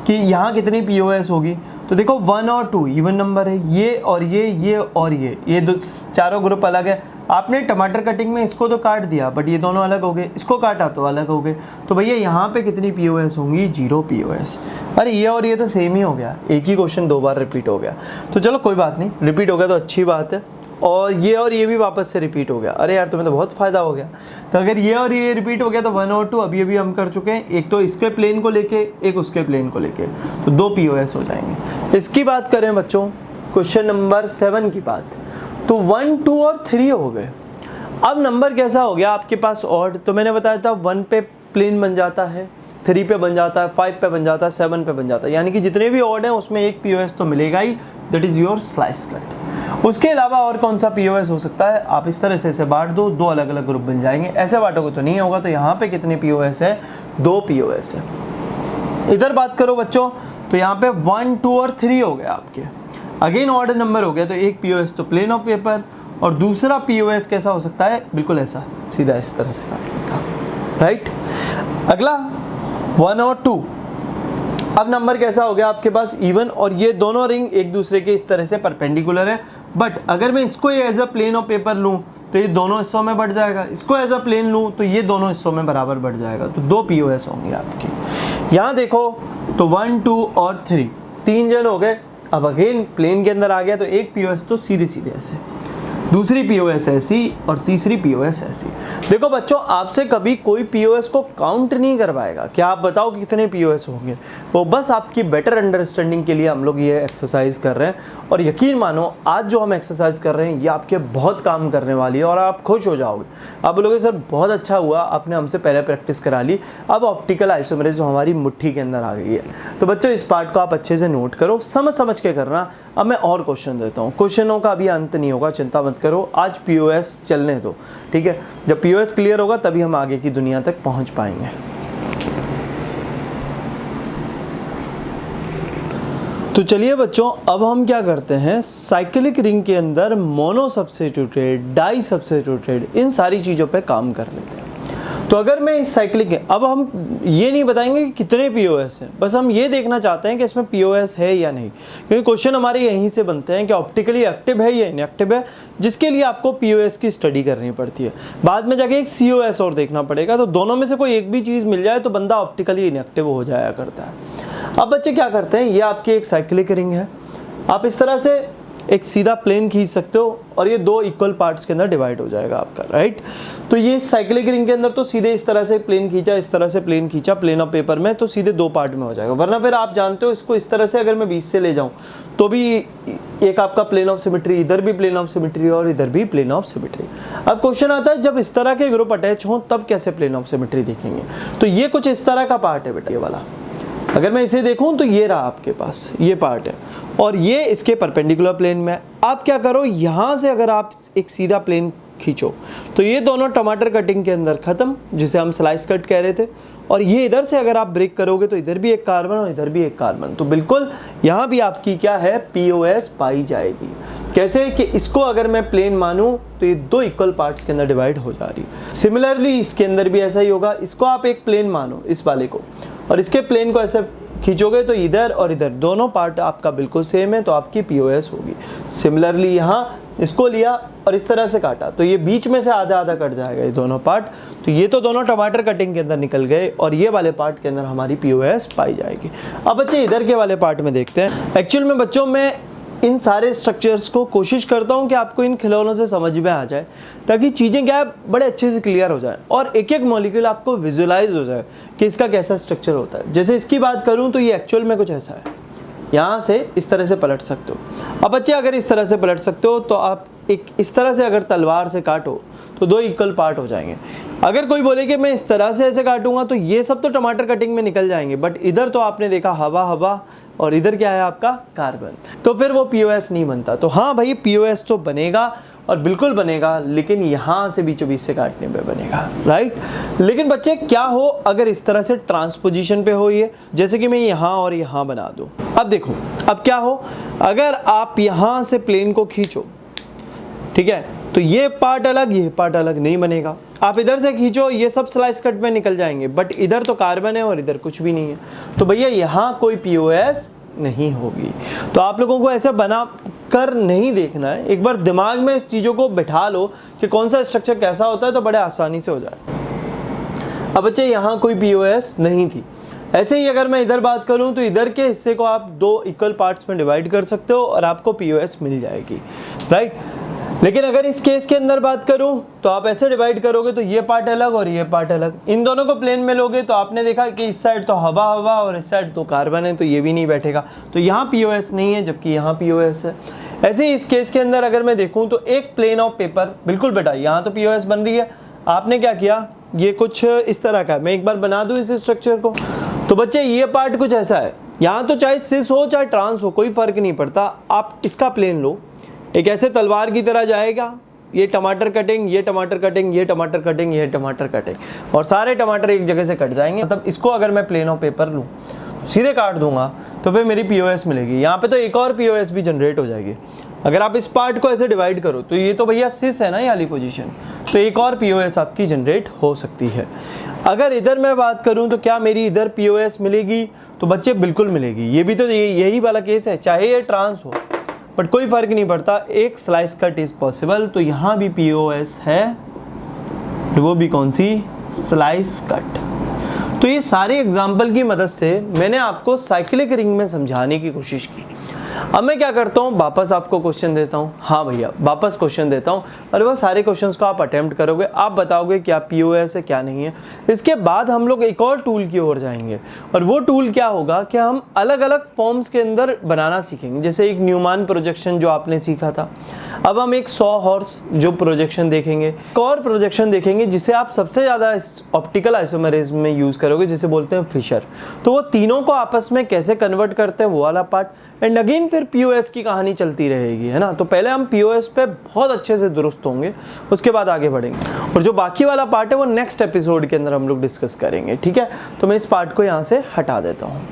कि यहाँ कितनी पीओएस होगी, तो देखो 1 और 2 इवन नंबर है, ये और ये और ये दो चारों ग्रुप अलग है। आपने टमाटर कटिंग में इसको तो काट दिया, बट ये दोनों अलग हो गए, इसको काटा तो अलग हो गए। तो भैया यहाँ पे कितनी पीओएस होंगी? 0 पीओएस। अरे ये और ये तो सेम ही हो गया, एक ही क्वेश्चन 2 बार रिपीट हो गया। तो चलो कोई बात नहीं, रिपीट हो गया तो अच्छी बात है। और ये भी वापस से रिपीट हो गया। अरे यार तुम्हें तो बहुत फ़ायदा हो गया। तो अगर ये और ये रिपीट हो गया तो 1 और 2 अभी हम कर चुके हैं, एक तो इसके प्लेन को लेके एक उसके प्लेन को लेके, तो 2 पीओएस हो जाएंगे। इसकी बात करें बच्चों क्वेश्चन नंबर 7 की बात, तो 1 2 और 3 हो गए। अब नंबर कैसा हो गया आपके पास? ऑड। तो मैंने बताया था 1 पे प्लेन बन जाता है, 3 पे बन जाता है, 5 पे बन जाता है, 7 पे बन जाता है, यानी कि जितने भी ऑड हैं उसमें एक पीओएस तो मिलेगा ही, that is your slice cut. उसके अलावा और कौन सा पीओएस हो सकता है, आप इस तरह से इसे बांट दो, दो अलग अलग ग्रुप बन जाएंगे। ऐसे बांटोगे तो नहीं होगा। तो यहाँ पे कितने पीओएस है, 2 पीओएस है। इधर बात करो बच्चों तो यहाँ पे 1, 2 और 3 हो गए आपके। अगेन ऑड नंबर हो गया तो एक पीओएस तो प्लेन ऑफ पेपर और दूसरा पीओएस कैसा हो सकता है, बिल्कुल ऐसा सीधा इस तरह से काटने का, राइट। अगला 1 और 2। अब नंबर कैसा हो गया आपके पास, इवन, और ये दोनों रिंग एक दूसरे के इस तरह से परपेंडिकुलर है। बट अगर मैं इसको as a plane of paper लूँ तो ये दोनों हिस्सों में बढ़ जाएगा, इसको एज अ प्लेन लूँ तो ये दोनों हिस्सों में बराबर बढ़ जाएगा। तो 2 पीओएस होंगे आपके। यहाँ देखो तो 1, 2 और 3, 3 जन हो गए। अब अगेन प्लेन के अंदर आ गया तो एक पीओएस तो सीधे सीधे ऐसे, दूसरी पीओएस ऐसी और तीसरी पीओएस ऐसी। देखो बच्चों, आपसे कभी कोई पीओएस को काउंट नहीं करवाएगा कि आप बताओ कितने पीओएस होंगे, वो बस आपकी बेटर अंडरस्टैंडिंग के लिए हम लोग ये एक्सरसाइज कर रहे हैं। और यकीन मानो आज जो हम एक्सरसाइज कर रहे हैं ये आपके बहुत काम करने वाली है और आप खुश हो जाओगे। आप बोलोगे सर बहुत अच्छा हुआ आपने हमसे पहले प्रैक्टिस करा ली, अब ऑप्टिकल आइसोमेरिज्म हमारी मुट्ठी के अंदर आ गई है। तो बच्चों इस पार्ट को आप अच्छे से नोट करो, समझ के करना। अब मैं और क्वेश्चन देता हूँ, क्वेश्चनों का अभी अंत नहीं होगा, चिंता मत करो, आज पीओएस चलने दो, ठीक है। जब पीओएस क्लियर होगा तभी हम आगे की दुनिया तक पहुंच पाएंगे। तो चलिए बच्चों, अब हम क्या करते हैं, साइक्लिक रिंग के अंदर मोनो सब्स्टिट्यूटेड, डाई सब्स्टिट्यूटेड, इन सारी चीज़ों पे काम कर लेते हैं। तो अगर मैं इस साइक्लिक के, अब हम ये नहीं बताएंगे कि कितने पीओएस हैं, बस हम ये देखना चाहते हैं कि इसमें पीओएस है या नहीं, क्योंकि क्वेश्चन हमारे यहीं से बनते हैं कि ऑप्टिकली एक्टिव है या इनएक्टिव है, जिसके लिए आपको पीओएस की स्टडी करनी पड़ती है। बाद में जाके एक सीओएस और देखना पड़ेगा। तो दोनों में से कोई एक भी चीज़ मिल जाए तो बंदा ऑप्टिकली इनएक्टिव हो जाया करता है। अब बच्चे क्या करते हैं, ये आपकी एक साइक्लिक रिंग है, आप इस तरह से एक सीधा प्लेन खींच सकते हो और ये 2 इक्वल पार्ट्स के अंदर डिवाइड हो जाएगा आपका, राइट। तो ये साइक्लिक रिंग के अंदर तो सीधे इस तरह से प्लेन खींचा, इस तरह से प्लेन खींचा, प्लेन ऑफ पेपर में, तो सीधे 2 पार्ट में हो जाएगा। वरना फिर आप जानते हो इसको इस तरह से अगर मैं बीच से ले जाऊं तो भी एक आपका प्लेन ऑफ सिमेट्री, इधर भी प्लेन ऑफ सिमेट्री और इधर भी प्लेन ऑफ सिमेट्री। अब क्वेश्चन आता है जब इस तरह के ग्रुप अटैच हों तब कैसे प्लेन ऑफ सिमेट्री देखेंगे। तो ये कुछ इस तरह का पार्ट है बेटा, ये वाला। अगर मैं इसे देखूं तो ये रहा आपके पास, ये पार्ट है और ये इसके परपेंडिकुलर प्लेन में। आप क्या करो, यहाँ से अगर आप एक सीधा प्लेन खींचो तो ये दोनों टमाटर कटिंग के अंदर ख़त्म, जिसे हम स्लाइस कट कह रहे थे। और ये इधर से अगर आप ब्रेक करोगे तो इधर भी एक कार्बन और इधर भी एक कार्बन, तो बिल्कुल यहाँ भी आपकी क्या है, पीओएस पाई जाएगी। कैसे कि इसको अगर मैं प्लेन मानूं तो ये 2 इक्वल पार्ट्स के अंदर डिवाइड हो जा रही है। सिमिलरली इसके अंदर भी ऐसा ही होगा, इसको आप एक प्लेन मानो इस वाले को, और इसके प्लेन को ऐसे खींचोगे तो इधर और इधर दोनों पार्ट आपका बिल्कुल सेम है, तो आपकी पीओएस होगी। सिमिलरली यहाँ इसको लिया और इस तरह से काटा तो ये बीच में से आधा आधा कट जाएगा ये दोनों पार्ट। तो ये तो दोनों टमाटर कटिंग के अंदर निकल गए और ये वाले पार्ट के अंदर हमारी पीओएस पाई जाएगी। अब बच्चे इधर के वाले पार्ट में देखते हैं। एक्चुअल में बच्चों मैं इन सारे स्ट्रक्चर्स को कोशिश करता हूँ कि आपको इन खिलौनों से समझ में आ जाए, ताकि चीज़ें क्या है बड़े अच्छे से क्लियर हो जाए और एक एक मॉलिक्यूल आपको विजुलाइज हो जाए कि इसका कैसा स्ट्रक्चर होता है। जैसे इसकी बात करूँ तो ये एक्चुअल में कुछ ऐसा है, यहाँ से इस तरह से पलट सकते हो। अब बच्चे अगर इस तरह से पलट सकते हो तो आप एक इस तरह से अगर तलवार से काटो तो 2 इक्वल पार्ट हो जाएंगे। अगर कोई बोले कि मैं इस तरह से ऐसे काटूंगा तो ये सब तो टमाटर कटिंग में निकल जाएंगे, बट इधर तो आपने देखा हवा हवा और इधर क्या है आपका कार्बन, तो फिर वो पीओएस नहीं बनता। तो हाँ भाई पीओएस तो बनेगा और बिल्कुल बनेगा, लेकिन यहाँ से बीचों बीच से काटने पे बनेगा, राइट। लेकिन बच्चे क्या हो अगर इस तरह से ट्रांसपोजिशन पे हो, ये जैसे कि मैं यहाँ और यहाँ बना दूँ। अब देखो अब क्या हो, अगर आप यहाँ से प्लेन को खींचो, ठीक है, तो ये पार्ट अलग ये पार्ट अलग नहीं बनेगा। आप इधर से खींचो ये सब स्लाइस कट में निकल जाएंगे, बट इधर तो कार्बन है और इधर कुछ भी नहीं है, तो भैया यहाँ कोई पीओएस नहीं होगी। तो आप लोगों को ऐसे बना कर नहीं देखना है, एक बार दिमाग में चीज़ों को बिठा लो कि कौन सा स्ट्रक्चर कैसा होता है, तो बड़े आसानी से हो जाए। अब बच्चे यहाँ कोई पीओएस नहीं थी। ऐसे ही अगर मैं इधर बात करूं तो इधर के हिस्से को आप 2 इक्वल पार्ट्स में डिवाइड कर सकते हो और आपको पीओएस मिल जाएगी, राइट। लेकिन अगर इस केस के अंदर बात करूं तो आप ऐसे डिवाइड करोगे तो ये पार्ट अलग और ये पार्ट अलग, इन दोनों को प्लेन में लोगे तो आपने देखा कि इस साइड तो हवा हवा और इस साइड तो कार्बन है, तो ये भी नहीं बैठेगा, तो यहाँ पीओएस नहीं है जबकि यहाँ पीओएस है। ऐसे ही इस केस के अंदर अगर मैं देखूँ तो एक प्लेन ऑफ पेपर, बिल्कुल बेटा यहाँ तो पीओएस बन रही है, आपने क्या किया ये कुछ इस तरह का, मैं एक बार बना दूँ इस स्ट्रक्चर को। तो बच्चे ये पार्ट कुछ ऐसा है, यहाँ तो चाहे सिस हो चाहे ट्रांस हो कोई फर्क नहीं पड़ता। आप इसका प्लेन लो, एक ऐसे तलवार की तरह जाएगा, ये टमाटर कटिंग, ये टमाटर कटिंग, ये टमाटर कटिंग, ये टमाटर कटिंग, और सारे टमाटर एक जगह से कट जाएंगे। मतलब इसको अगर मैं प्लेन ऑफ पेपर लूँ, सीधे काट दूंगा, तो फिर मेरी POS मिलेगी। यहाँ पे तो एक और POS भी जनरेट हो जाएगी। अगर आप इस पार्ट को ऐसे डिवाइड करो तो ये तो भैया सिस है ना, ये वाली पोजीशन, तो एक और POS आपकी जनरेट हो सकती है। अगर इधर मैं बात करूं तो क्या मेरी इधर POS मिलेगी? तो बच्चे बिल्कुल मिलेगी। ये भी तो यही वाला केस है, चाहे ये ट्रांस हो, बट कोई फर्क नहीं पड़ता, एक स्लाइस कट इज पॉसिबल। तो यहाँ भी POS है, वो भी कौन सी? Slice cut. तो ये सारे एग्जाम्पल की मदद से मैंने आपको साइक्लिक रिंग में समझाने की कोशिश की। अब मैं क्या करता हूँ, वापस आपको क्वेश्चन देता हूँ। हाँ भैया, वापस क्वेश्चन देता हूँ, और वह सारे क्वेश्चंस को आप अटेम्प्ट करोगे, आप बताओगे क्या POS है क्या नहीं है। इसके बाद हम लोग एक और टूल की ओर जाएंगे, और वो टूल क्या होगा कि हम अलग अलग फॉर्म्स के अंदर बनाना सीखेंगे। जैसे एक न्यूमैन प्रोजेक्शन जो आपने सीखा था, अब हम एक सॉ हॉर्स जो प्रोजेक्शन देखेंगे, एक और प्रोजेक्शन देखेंगे जिसे आप सबसे ज़्यादा ऑप्टिकल आइसोमेरिज्म में यूज़ करोगे, जिसे बोलते हैं फिशर। तो वो तीनों को आपस में कैसे कन्वर्ट करते हैं, वो वाला पार्ट, एंड अगेन फिर POS की कहानी चलती रहेगी, है ना। तो पहले हम POS पे बहुत अच्छे से दुरुस्त होंगे, उसके बाद आगे बढ़ेंगे, और जो बाकी वाला पार्ट है वो नेक्स्ट एपिसोड के अंदर हम लोग डिस्कस करेंगे, ठीक है। तो मैं इस पार्ट को यहाँ से हटा देता हूँ।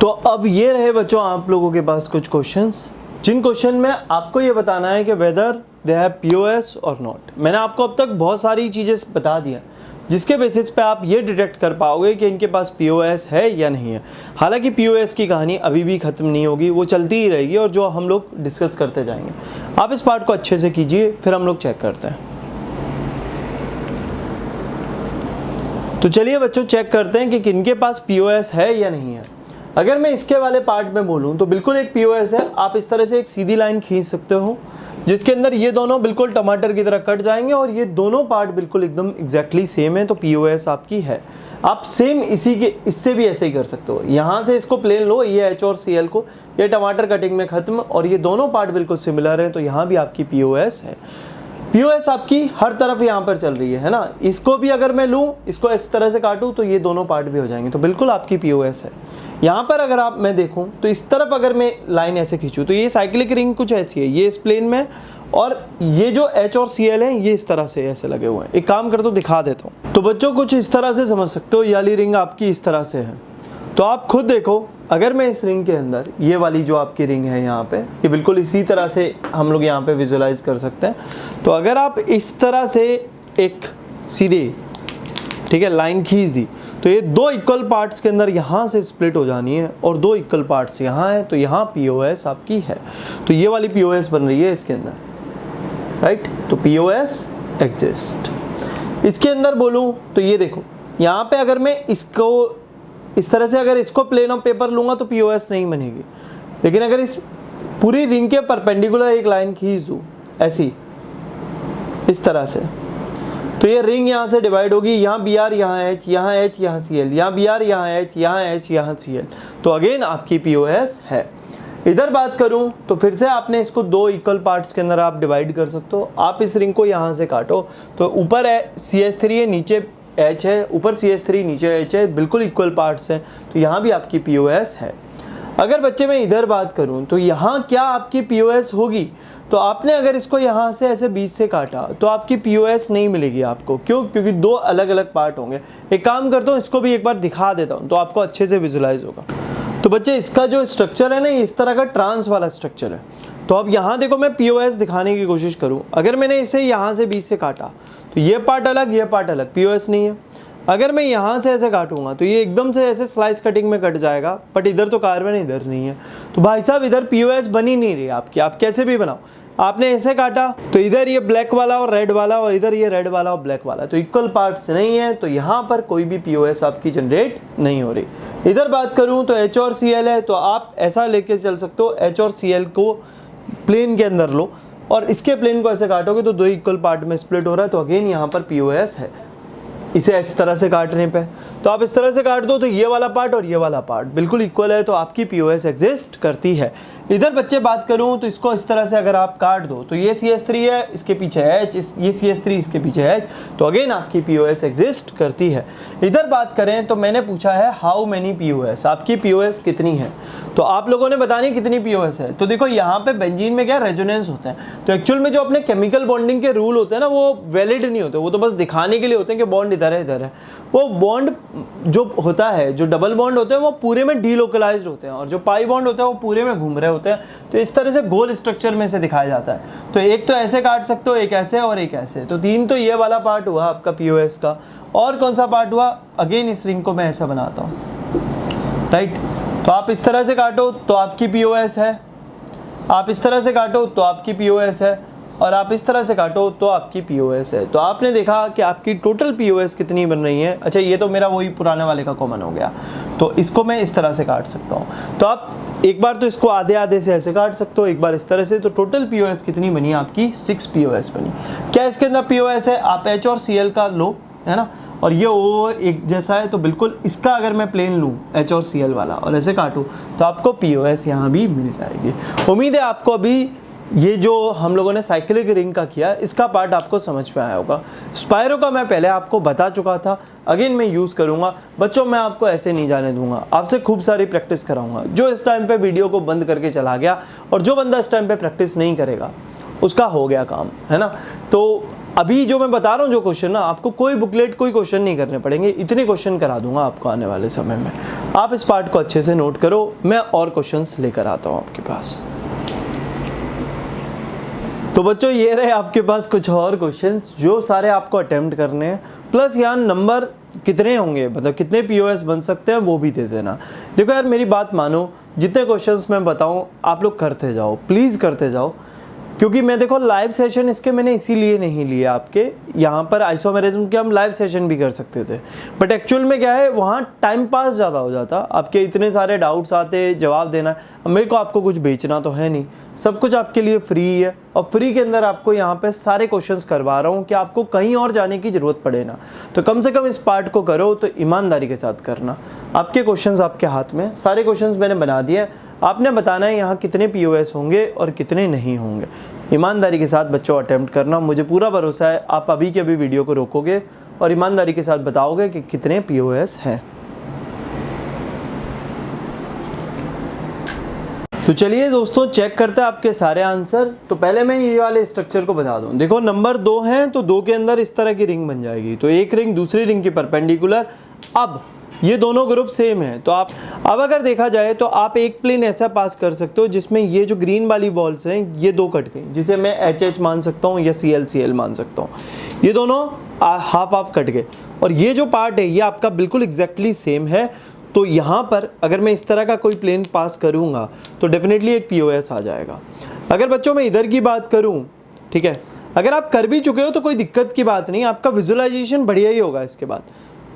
तो अब ये रहे बच्चों आप लोगों के पास कुछ क्वेश्चंस, जिन क्वेश्चन में आपको ये बताना है कि वेदर दे हैव POS और नॉट। मैंने आपको अब तक बहुत सारी चीज़ें बता दी हैं, जिसके बेसिस पे आप ये डिटेक्ट कर पाओगे कि इनके पास POS है या नहीं है। हालांकि POS की कहानी अभी भी ख़त्म नहीं होगी, वो चलती ही रहेगी, और जो हम लोग डिस्कस करते जाएंगे। आप इस पार्ट को अच्छे से कीजिए, फिर हम लोग चेक करते हैं। तो चलिए बच्चों, चेक करते हैं कि किनके पास POS है या नहीं है। अगर मैं इसके वाले पार्ट में बोलूँ तो बिल्कुल एक POS है। आप इस तरह से एक सीधी लाइन खींच सकते हो, जिसके अंदर ये दोनों बिल्कुल टमाटर की तरह कट जाएंगे, और ये दोनों पार्ट बिल्कुल एकदम एग्जैक्टली सेम है, तो POS आपकी है। आप सेम इससे भी ऐसे ही कर सकते हो। यहाँ से इसको प्लेन लो, ये H और Cl को, ये टमाटर कटिंग में ख़त्म, और ये दोनों पार्ट बिल्कुल सिमिलर हैं, तो यहाँ भी आपकी POS है। POS आपकी हर तरफ यहाँ पर चल रही है ना। इसको भी अगर मैं लूँ, इसको इस तरह से काटूँ, तो ये दोनों पार्ट भी हो जाएंगे, तो बिल्कुल आपकी POS है। यहाँ पर अगर मैं देखूँ तो इस तरफ अगर मैं लाइन ऐसे खींचूँ, तो ये साइक्लिक रिंग कुछ ऐसी है, ये इस प्लेन में, और ये जो H और Cl है ये इस तरह से ऐसे लगे हुए हैं। एक काम करता हूँ, दिखा देता हूँ। तो बच्चों कुछ इस तरह से समझ सकते हो, ये वाली रिंग आपकी इस तरह से है। तो आप खुद देखो, अगर मैं इस रिंग के अंदर, ये वाली जो आपकी रिंग है यहाँ पे, ये बिल्कुल इसी तरह से हम लोग यहाँ पे विजुलाइज कर सकते हैं। तो अगर आप इस तरह से एक सीधे, ठीक है, लाइन खींच दी, तो ये दो इक्वल पार्ट्स के अंदर यहाँ से स्प्लिट हो जानी है, और दो इक्वल पार्ट्स यहाँ है, तो यहाँ POS आपकी है। तो ये वाली POS बन रही है इसके अंदर, राइट। तो POS एग्जिस्ट। इसके अंदर बोलूँ तो ये देखो, यहाँ पे अगर मैं इसको इस तरह से, अगर इसको प्लेन ऑफ पेपर लूँगा तो POS नहीं बनेगी, लेकिन अगर इस पूरी रिंग के परपेंडिकुलर एक लाइन खींच दूँ ऐसी, इस तरह से, तो ये रिंग यहाँ से डिवाइड होगी, यहाँ BR, यहाँ H, यहाँ H, यहाँ Cl, यहाँ BR, यहाँ H, यहाँ H, यहाँ Cl, तो अगेन आपकी POS है। इधर बात करूँ तो फिर से आपने इसको दो इक्वल पार्ट्स के अंदर आप डिवाइड कर सकते हो। आप इस रिंग को यहाँ से काटो, तो ऊपर CH3 है, नीचे H है, ऊपर CH3 नीचे H है, बिल्कुल इक्वल पार्ट्स हैं, तो यहाँ भी आपकी POS है। अगर बच्चे मैं इधर बात करूँ तो यहाँ क्या आपकी POS होगी, तो आपने अगर इसको यहाँ से ऐसे बीच से काटा तो आपकी POS नहीं मिलेगी आपको। क्यों? क्योंकि दो अलग अलग पार्ट होंगे। एक काम करता हूँ, इसको भी एक बार दिखा देता हूँ तो आपको अच्छे से विजुलाइज होगा। तो बच्चे इसका जो स्ट्रक्चर है ना, इस तरह का ट्रांस वाला स्ट्रक्चर है। तो अब यहाँ देखो, मैं POS दिखाने की कोशिश करूँ, अगर मैंने इसे यहाँ से बीच से काटा तो ये पार्ट अलग, ये पार्ट अलग, POS नहीं है। अगर मैं यहाँ से ऐसे काटूंगा तो ये एकदम से ऐसे स्लाइस कटिंग में कट जाएगा, बट इधर तो कार्बन इधर नहीं है, तो भाई साहब इधर POS बन ही नहीं रही आपकी। आप कैसे भी बनाओ, आपने ऐसे काटा तो इधर ये ब्लैक वाला और रेड वाला, और इधर ये रेड वाला और ब्लैक वाला, तो इक्वल पार्ट्स नहीं है, तो यहाँ पर कोई भी POS आपकी जनरेट नहीं हो रही। इधर बात करूँ तो H और Cl है, तो आप ऐसा लेके चल सकते हो, H और Cl को प्लेन के अंदर लो और इसके प्लेन को ऐसे काटोगे तो दो इक्वल पार्ट में स्प्लिट हो रहा है, तो अगेन यहाँ पर POS है। इसे इस तरह से काटने पे, तो आप इस तरह से काट दो तो ये वाला पार्ट और ये वाला पार्ट बिल्कुल इक्वल है, तो आपकी पीओएस एग्जिस्ट करती है। इधर बच्चे बात करूं तो इसको इस तरह से अगर आप काट दो तो ये CS3 है, इसके पीछे H, ये CS3 इसके पीछे H, तो अगेन आपकी पीओएस एग्जिस्ट करती है। इधर बात करें तो मैंने पूछा है हाउ मेनी पीओएस, आपकी पीओएस कितनी है, तो आप लोगों ने बतानी कितनी पीओएस है। तो देखो यहाँ पे बेंजीन में क्या रेजोनेंस होते हैं, तो एक्चुअल में जो अपने केमिकल बॉन्डिंग के रूल होते हैं ना वो वैलिड नहीं होते, वो तो बस दिखाने के लिए होते हैं कि बॉन्ड इधर है इधर है। वो बॉन्ड जो होता है, जो डबल बॉन्ड होते हैं वो पूरे में डीलोकलाइज्ड होते हैं, और जो पाई बॉन्ड होते हैं वो पूरे में घूम रहे होते हैं। तो इस तरह से गोल स्ट्रक्चर में से दिखाया जाता है। तो एक तो ऐसे काट सकते हो, एक ऐसे और एक ऐसे, तो 3 तो ये वाला पार्ट हुआ आपका पीओएस का। और कौन सा पार्ट हुआ, अगेन इस रिंग को मैं ऐसा बनाता हूँ, राइट। तो आप इस तरह से काटो तो आपकी पीओएस है, आप इस तरह से काटो तो आपकी पीओएस है, और आप इस तरह से काटो तो आपकी पीओएस है। तो आपने देखा कि आपकी टोटल पीओएस कितनी बन रही है। अच्छा, ये तो मेरा वही पुराने वाले का कॉमन हो गया, तो इसको मैं इस तरह से काट सकता हूँ। तो आप एक बार तो इसको आधे आधे से ऐसे काट सकते हो, एक बार इस तरह से, तो टोटल पीओएस कितनी बनी आपकी 6 पीओएस बनी। क्या इसके अंदर पीओएस है, आप H और Cl का लो, है ना, और ये O एक जैसा है, तो बिल्कुल इसका अगर मैं प्लेन लूँ H और Cl वाला और ऐसे काटूँ तो आपको पीओएस यहाँ भी मिल जाएगी। उम्मीद है आपको अभी ये जो हम लोगों ने साइक्लिक रिंग का किया इसका पार्ट आपको समझ में आया होगा। स्पायरो का मैं पहले आपको बता चुका था, अगेन मैं यूज़ करूँगा। बच्चों मैं आपको ऐसे नहीं जाने दूंगा, आपसे खूब सारी प्रैक्टिस कराऊंगा। जो इस टाइम पे वीडियो को बंद करके चला गया और जो बंदा इस टाइम पे प्रैक्टिस नहीं करेगा उसका हो गया काम, है ना। तो अभी जो मैं बता रहा हूँ जो क्वेश्चन ना, आपको कोई बुकलेट कोई क्वेश्चन नहीं करने पड़ेंगे, इतने क्वेश्चन करा दूंगा आपको आने वाले समय में। आप इस पार्ट को अच्छे से नोट करो, मैं और क्वेश्चंस लेकर आता हूँ आपके पास। तो बच्चों ये रहे आपके पास कुछ और क्वेश्चंस जो सारे आपको अटेम्प्ट करने हैं, प्लस यहाँ नंबर कितने होंगे, मतलब कितने पीओएस बन सकते हैं वो भी दे देना। देखो यार मेरी बात मानो, जितने क्वेश्चंस मैं बताऊँ आप लोग करते जाओ, प्लीज़ करते जाओ, क्योंकि मैं देखो लाइव सेशन इसके मैंने इसीलिए नहीं लिए आपके यहाँ पर आइसोमेरिज्म के हम लाइव सेशन भी कर सकते थे, बट एक्चुअल में क्या है वहाँ टाइम पास ज़्यादा हो जाता, आपके इतने सारे डाउट्स आते, जवाब देना। अब मेरे को आपको कुछ बेचना तो है नहीं, सब कुछ आपके लिए फ्री है, और फ्री के अंदर आपको यहाँ पे सारे क्वेश्चंस करवा रहा हूँ कि आपको कहीं और जाने की ज़रूरत पड़े ना। तो कम से कम इस पार्ट को करो तो ईमानदारी के साथ करना। आपके क्वेश्चंस आपके हाथ में, सारे क्वेश्चंस मैंने बना दिए, आपने बताना है यहाँ कितने पीओएस होंगे और कितने नहीं होंगे। ईमानदारी के साथ बच्चों अटेम्प्ट करना, मुझे पूरा भरोसा है आप अभी के अभी वीडियो को रोकोगे और ईमानदारी के साथ बताओगे कि कितने पीओएस हैं। तो चलिए दोस्तों चेक करते हैं आपके सारे आंसर। तो पहले मैं ये वाले स्ट्रक्चर को बता दूं। देखो नंबर 2 है तो 2 के अंदर इस तरह की रिंग बन जाएगी, तो एक रिंग दूसरी रिंग के परपेंडिकुलर। अब ये दोनों ग्रुप सेम है, तो आप अब अगर देखा जाए तो आप एक प्लेन ऐसा पास कर सकते हो जिसमें ये जो ग्रीन वाली बॉल्स हैं ये 2 कट गई, जिसे मैं HH मान सकता हूँ या CL मान सकता हूँ। ये दोनों हाफ हाफ कट गए, और ये जो पार्ट है ये आपका बिल्कुल एग्जैक्टली सेम है। तो यहाँ पर अगर मैं इस तरह का कोई प्लेन पास करूँगा तो डेफिनेटली एक पीओएस आ जाएगा। अगर बच्चों मैं इधर की बात करूँ, ठीक है, अगर आप कर भी चुके हो तो कोई दिक्कत की बात नहीं, आपका विजुअलाइजेशन बढ़िया ही होगा इसके बाद।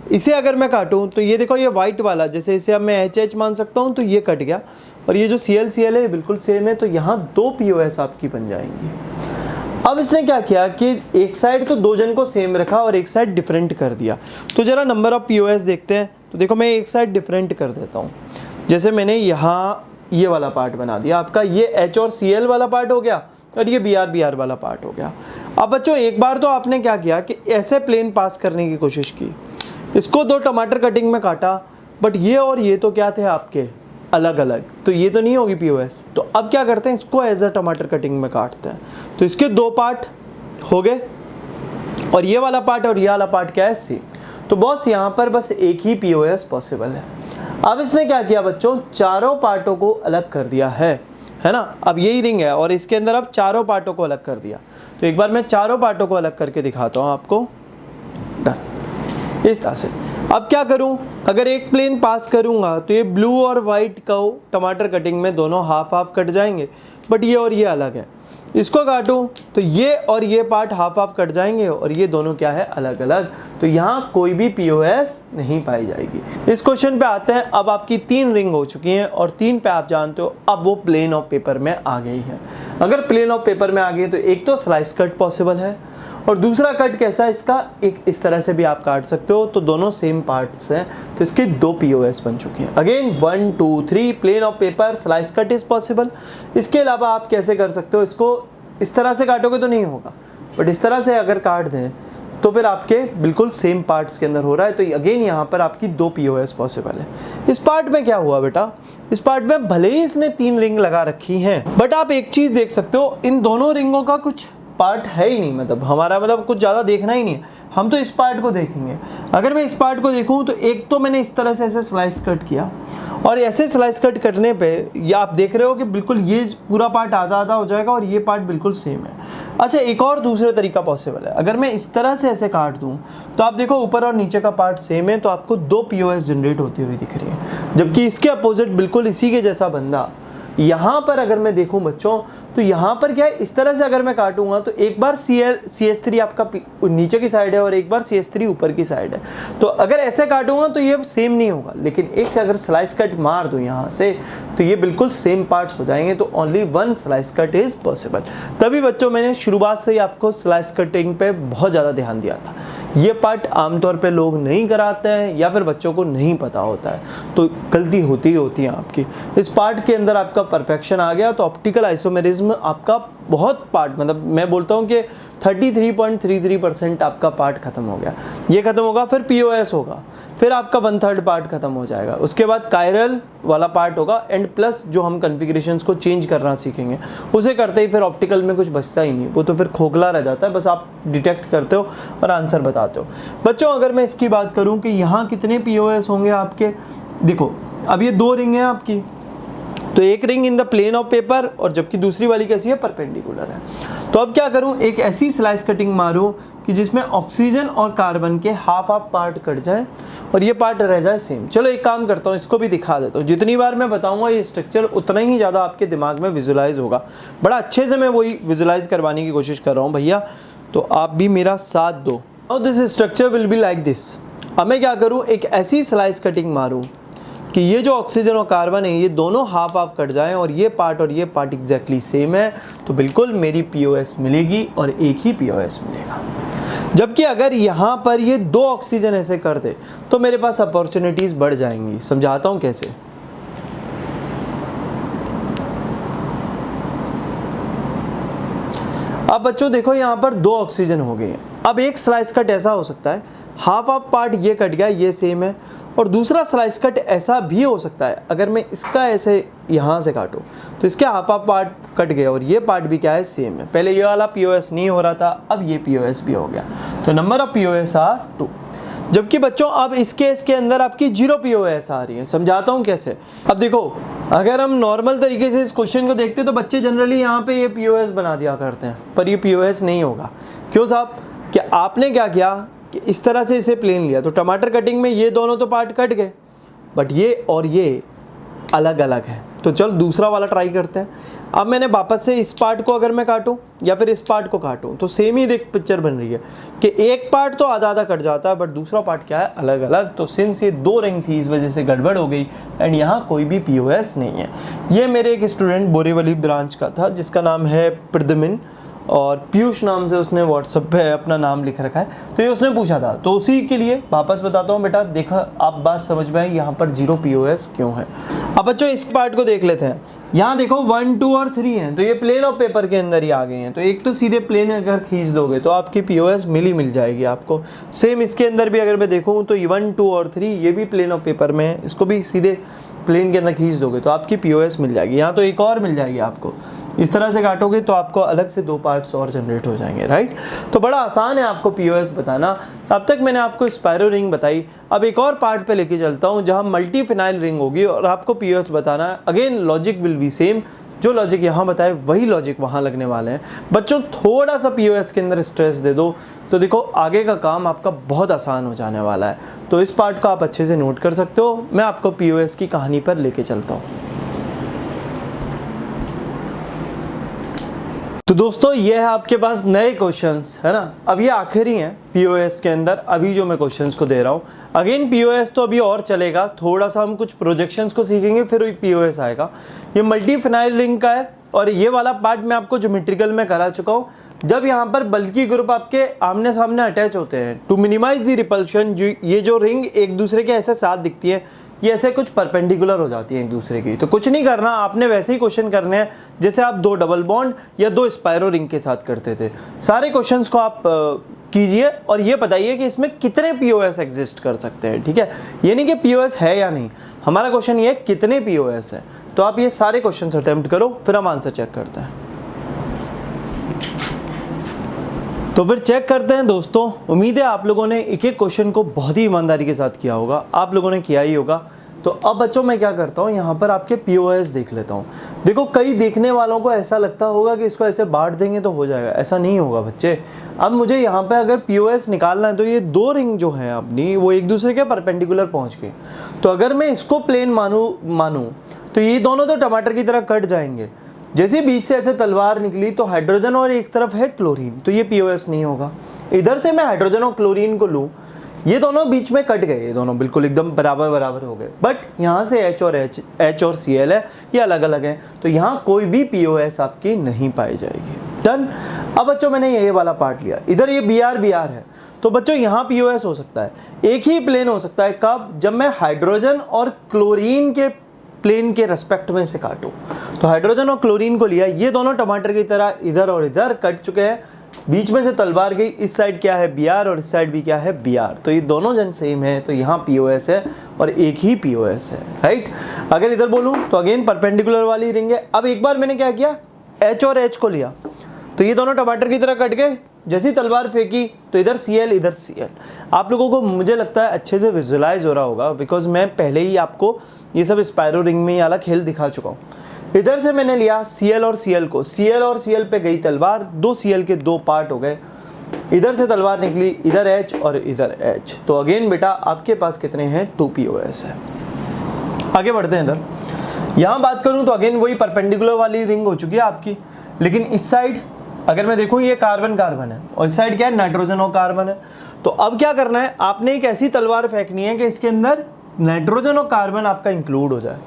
इसे अगर मैं काटूँ तो ये देखो, ये वाइट वाला जैसे इसे अब मैं HH मान सकता हूँ तो ये कट गया, और ये जो CL है बिल्कुल सेम है, तो यहाँ 2 पीओएस आपकी बन जाएंगी। अब इसने क्या किया कि एक साइड तो 2 जन को सेम रखा और एक साइड डिफरेंट कर दिया। तो जरा नंबर ऑफ पीओएस देखते हैं। तो देखो मैं एक साइड डिफरेंट कर देता हूँ, जैसे मैंने यहाँ ये वाला पार्ट बना दिया, आपका ये H और Cl वाला पार्ट हो गया और ये Br वाला पार्ट हो गया। अब बच्चों एक बार तो आपने क्या किया कि ऐसे प्लेन पास करने की कोशिश की, इसको 2 टमाटर कटिंग में काटा, बट ये और ये तो क्या थे आपके अलग अलग, तो ये तो नहीं होगी पीओएस। तो अब क्या करते हैं, इसको एज अ टमाटर कटिंग में काटते हैं, तो इसके 2 पार्ट हो गए, और ये वाला पार्ट और ये वाला पार्ट क्या है C। तो बॉस यहाँ पर बस एक ही पीओएस पॉसिबल है। अब इसने क्या किया बच्चों, चारों पार्टों को अलग कर दिया है ना। अब यही रिंग है और इसके अंदर अब चारों पार्टों को अलग कर दिया। तो एक बार मैं चारों पार्टों को अलग करके दिखाता हूँ आपको, इस तरह से। अब क्या करूं, अगर एक प्लेन पास करूंगा तो ये ब्लू और वाइट का टमाटर कटिंग में दोनों हाफ हाफ कट जाएंगे, बट ये और ये अलग है। इसको काटूं तो ये और ये पार्ट हाफ हाफ कट जाएंगे और ये दोनों क्या है अलग अलग, तो यहाँ कोई भी पीओएस नहीं पाई जाएगी। इस क्वेश्चन पे आते हैं। अब आपकी 3 रिंग हो चुकी हैं और 3 पे आप जानते हो अब वो प्लेन ऑफ पेपर में आ गई है। अगर प्लेन ऑफ पेपर में आ गई तो एक तो स्लाइस कट पॉसिबल है, और दूसरा कट कैसा है इसका, एक इस तरह से भी आप काट सकते हो। तो दोनों सेम पार्ट्स हैं, तो इसके 2 POS बन चुके हैं। Again 1 2 3 plane of paper slice cut is possible. इसके अलावा आप कैसे कर सकते हो, इसको इस तरह से काटोगे तो नहीं होगा, बट इस तरह से अगर काट दें तो फिर आपके बिल्कुल सेम पार्ट्स के अंदर हो रहा है। तो अगेन यहाँ पर आपकी 2 POS पॉसिबल है। इस पार्ट में क्या हुआ बेटा, इस पार्ट में भले ही इसने 3 रिंग लगा रखी हैं, बट आप एक चीज़ देख सकते हो, इन दोनों रिंगों का कुछ पार्ट है ही नहीं, मतलब हमारा मतलब कुछ ज़्यादा देखना ही नहीं है, हम तो इस पार्ट को देखेंगे। अगर मैं इस पार्ट को देखूँ तो एक तो मैंने इस तरह से ऐसे स्लाइस कट किया, और ऐसे स्लाइस कट करने पे ये आप देख रहे हो कि बिल्कुल ये पूरा पार्ट आधा आधा हो जाएगा और ये पार्ट बिल्कुल सेम है। अच्छा, एक और दूसरा तरीका पॉसिबल है। अगर मैं इस तरह से ऐसे काट दूं तो आप देखो ऊपर और नीचे का पार्ट सेम है, तो आपको 2 POS जनरेट होती हुई दिख रही है। जबकि इसके अपोजिट बिल्कुल इसी के जैसा बंदा यहाँ पर अगर मैं देखूं बच्चों, तो यहाँ पर क्या है, इस तरह से अगर मैं काटूंगा तो एक बार CS3 आपका नीचे की साइड है और एक बार CS3 ऊपर की साइड है। तो अगर ऐसे काटूंगा तो ये सेम नहीं होगा, लेकिन एक अगर स्लाइस कट मार दूं यहाँ से तो ये बिल्कुल सेम पार्ट्स हो जाएंगे। तो only 1 slice cut is possible. तभी बच्चों मैंने शुरुआत से ही आपको स्लाइस कटिंग पे बहुत ज़्यादा ध्यान दिया था। ये पार्ट आमतौर पे लोग नहीं कराते हैं या फिर बच्चों को नहीं पता होता है, तो गलती होती ही होती है आपकी। इस पार्ट के अंदर आपका परफेक्शन आ गया तो ऑप्टिकल आइसोमेरिज्म आपका बहुत पार्ट, मतलब मैं बोलता हूँ कि 33.33% आपका पार्ट खत्म हो गया। ये खत्म होगा, फिर POS होगा, फिर आपका 1/3 पार्ट खत्म हो जाएगा। उसके बाद कायरल वाला पार्ट होगा एंड प्लस जो हम कन्फिगरेशंस को चेंज करना सीखेंगे, उसे करते ही फिर ऑप्टिकल में कुछ बचता ही नहीं, वो तो फिर खोखला रह जाता है, बस आप डिटेक्ट करते हो और आंसर बताते हो। बच्चों अगर मैं इसकी बात करूँ कि यहाँ कितने POS होंगे आपके, देखो अब ये 2 रिंग हैं आपकी, तो एक ring in the plane of paper और जबकि दूसरी वाली कैसी है, परपेंडिकुलर है। तो अब क्या करूं, एक ऐसी स्लाइस कटिंग मारूं कि जिसमें ऑक्सीजन और कार्बन के हाफ पार्ट कट जाए और ये पार्ट रह जाए सेम। चलो एक काम करता हूं, इसको भी दिखा देता हूं। जितनी बार मैं बताऊंगा ये स्ट्रक्चर उतना ही ज़्यादा आपके दिमाग में विजुलाइज होगा। बड़ा अच्छे से मैं वही विजुलाइज करवाने की कोशिश कर रहा हूँ भैया, तो आप भी मेरा साथ दो। Now this structure will be like this. अब मैं क्या करूँ, एक ऐसी स्लाइस कटिंग मारूँ कि ये जो ऑक्सीजन और कार्बन है ये दोनों हाफ कट जाएं और ये पार्ट एग्जैक्टली सेम है, तो बिल्कुल मेरी POS मिलेगी और एक ही POS मिलेगा। जबकि अगर यहाँ पर ये 2 ऑक्सीजन ऐसे कर दे तो मेरे पास अपॉर्चुनिटीज़ बढ़ जाएंगी। समझाता हूँ कैसे। अब बच्चों देखो यहाँ पर 2 ऑक्सीजन हो गए हैं। अब एक स्लाइस कट ऐसा हो सकता है, हाफ पार्ट ये कट गया, ये सेम है, और दूसरा स्लाइस कट ऐसा भी हो सकता है, अगर मैं इसका ऐसे यहाँ से काटूँ तो इसके हाफ पार्ट कट गया और ये पार्ट भी क्या है, सेम है। पहले ये वाला POS नहीं हो रहा था, अब ये POS भी हो गया, तो नंबर ऑफ POS आर 2। जबकि बच्चों अब इस केस के अंदर आपकी 0 POS आ रही है। समझाता हूँ कैसे। अब देखो अगर हम नॉर्मल तरीके से इस क्वेश्चन को देखते तो बच्चे जनरली यहाँ पे ये POS बना दिया करते हैं, पर ये POS नहीं होगा। क्यों साहब, कि आपने क्या किया कि इस तरह से इसे प्लेन लिया, तो टमाटर कटिंग में ये दोनों तो पार्ट कट गए, बट ये और ये अलग अलग है। तो चल दूसरा वाला ट्राई करते हैं। अब मैंने वापस से इस पार्ट को अगर मैं काटूं या फिर इस पार्ट को काटूं तो सेम ही देख पिक्चर बन रही है कि एक पार्ट तो आधा आधा कट जाता है, बट दूसरा पार्ट क्या है, अलग अलग। तो सिंस ये 2 रिंग थी इस वजह से गड़बड़ हो गई एंड यहाँ कोई भी POS नहीं है। ये मेरे एक स्टूडेंट बोरीवली ब्रांच का था जिसका नाम है प्रद्युम्न, और पीयूष नाम से उसने व्हाट्सएप पे अपना नाम लिख रखा है, तो ये उसने पूछा था, तो उसी के लिए वापस बताता हूँ बेटा। देखा आप बात समझ में आई, यहाँ पर 0 POS क्यों है। अब बच्चों इस पार्ट को देख लेते हैं। यहाँ देखो 1 2 और 3 हैं, तो ये प्लेन ऑफ पेपर के अंदर ही आ गए हैं, तो एक तो सीधे प्लेन अगर खींच दोगे तो आपकी POS मिल जाएगी आपको। सेम इसके अंदर भी अगर मैं देखूँ तो 1 2 और 3 ये भी प्लेन ऑफ पेपर में है, इसको भी सीधे प्लेन के अंदर खींच दोगे तो आपकी POS मिल जाएगी। यहाँ तो एक और मिल जाएगी आपको, इस तरह से काटोगे तो आपको अलग से 2 पार्ट्स और जनरेट हो जाएंगे, राइट। तो बड़ा आसान है आपको POS बताना। अब तक मैंने आपको स्पायरो रिंग बताई, अब एक और पार्ट पे लेके चलता हूँ जहाँ मल्टी फिनाइल रिंग होगी और आपको POS बताना है। Again logic will be same, जो लॉजिक यहाँ बताए वही लॉजिक वहाँ लगने वाले हैं। बच्चों थोड़ा सा POS के अंदर स्ट्रेस दे दो तो देखो आगे का काम आपका बहुत आसान हो जाने वाला है। तो इस पार्ट को आप अच्छे से नोट कर सकते हो। मैं आपको POS की कहानी पर लेके चलता हूँ। तो दोस्तों ये है आपके पास नए क्वेश्चंस, है ना। अब ये आखिरी हैं POS के अंदर, अभी जो मैं क्वेश्चंस को दे रहा हूँ। अगेन POS तो अभी और चलेगा, थोड़ा सा हम कुछ प्रोजेक्शंस को सीखेंगे फिर POS आएगा। ये मल्टी फिनाइल रिंग का है, और ये वाला पार्ट मैं आपको ज्योमेट्रिकल में करा चुका हूँ। जब यहाँ पर बल्कि ग्रुप आपके आमने सामने अटैच होते हैं, टू मिनिमाइज द रिपल्शन, ये जो रिंग एक दूसरे के ऐसे साथ दिखती है, ये ऐसे कुछ परपेंडिकुलर हो जाती है एक दूसरे की। तो कुछ नहीं करना, आपने वैसे ही क्वेश्चन करने हैं जैसे आप 2 डबल बॉन्ड या 2 स्पायरो रिंग के साथ करते थे। सारे क्वेश्चंस को आप कीजिए और ये बताइए कि इसमें कितने पीओएस एग्जिस्ट कर सकते हैं, ठीक है। ये नहीं कि पीओएस है या नहीं, हमारा क्वेश्चन ये है कितने पीओएस है। तो आप ये सारे क्वेश्चंस अटेम्प्ट करो, फिर हम आंसर चेक करते हैं। तो फिर चेक करते हैं दोस्तों। उम्मीद है आप लोगों ने एक एक क्वेश्चन को बहुत ही ईमानदारी के साथ किया होगा, आप लोगों ने किया ही होगा। तो अब बच्चों मैं क्या करता हूँ, यहाँ पर आपके पीओएस देख लेता हूँ। देखो कई देखने वालों को ऐसा लगता होगा कि इसको ऐसे बांट देंगे तो हो जाएगा, ऐसा नहीं होगा बच्चे। अब मुझे यहाँ पे अगर पीओएस निकालना है तो ये 2 रिंग जो है अपनी वो एक दूसरे के परपेंडिकुलर पहुँच गए। तो अगर मैं इसको प्लेन मानूँ तो ये दोनों तो टमाटर की तरह कट जाएंगे। जैसे बीच से ऐसे तलवार निकली तो हाइड्रोजन और एक तरफ है क्लोरीन, तो ये पीओएस नहीं होगा। इधर से मैं हाइड्रोजन और क्लोरीन को लूँ, ये दोनों बीच में कट गए, ये दोनों बिल्कुल एकदम बराबर बराबर हो गए। बट यहाँ से H और Cl है, ये अलग अलग है, तो यहाँ कोई भी पीओएस आपकी नहीं पाई जाएगी। डन। अब बच्चों मैंने ये वाला पार्ट लिया, इधर ये Br है, तो बच्चों यहाँ पीओएस हो सकता है। एक ही प्लेन हो सकता है, कब? जब मैं हाइड्रोजन और क्लोरीन के प्लेन के रेस्पेक्ट में से काटूं। तो हाइड्रोजन और क्लोरीन को लिया, ये दोनों टमाटर की तरह इधर और इधर कट चुके हैं, बीच में से तलवार गई, इस साइड क्या है Br और इस साइड भी क्या है Br, तो ये दोनों जन सेम है, तो यहाँ पीओएस है और एक ही पीओएस है, राइट। अगर इधर बोलूँ तो अगेन परपेंडिकुलर वाली रिंग है। अब एक बार मैंने क्या किया, H और H को लिया, तो ये दोनों टमाटर की तरह कट गए। जैसी तलवार फेंकी तो इधर Cl इधर Cl। आप लोगों को मुझे लगता है अच्छे से विजुलाइज हो रहा होगा, बिकॉज मैं पहले ही आपको ये सब स्पायरो रिंग में वाला खेल दिखा चुका हूँ। इधर से मैंने लिया Cl और Cl को, Cl और Cl पे गई तलवार, 2 Cl के 2 पार्ट हो गए। इधर से तलवार निकली, इधर H और इधर H, तो अगेन बेटा आपके पास कितने हैं, 2 पीओएस है। आगे बढ़ते हैं इधर। यहाँ बात करूँ तो अगेन वही परपेंडिकुलर वाली रिंग हो चुकी है आपकी, लेकिन इस साइड अगर मैं देखूँ ये कार्बन कार्बन है और इस साइड क्या है, नाइट्रोजन और कार्बन है। तो अब क्या करना है, आपने एक ऐसी तलवार फेंकनी है कि इसके अंदर नाइट्रोजन और कार्बन आपका इंक्लूड हो जाए।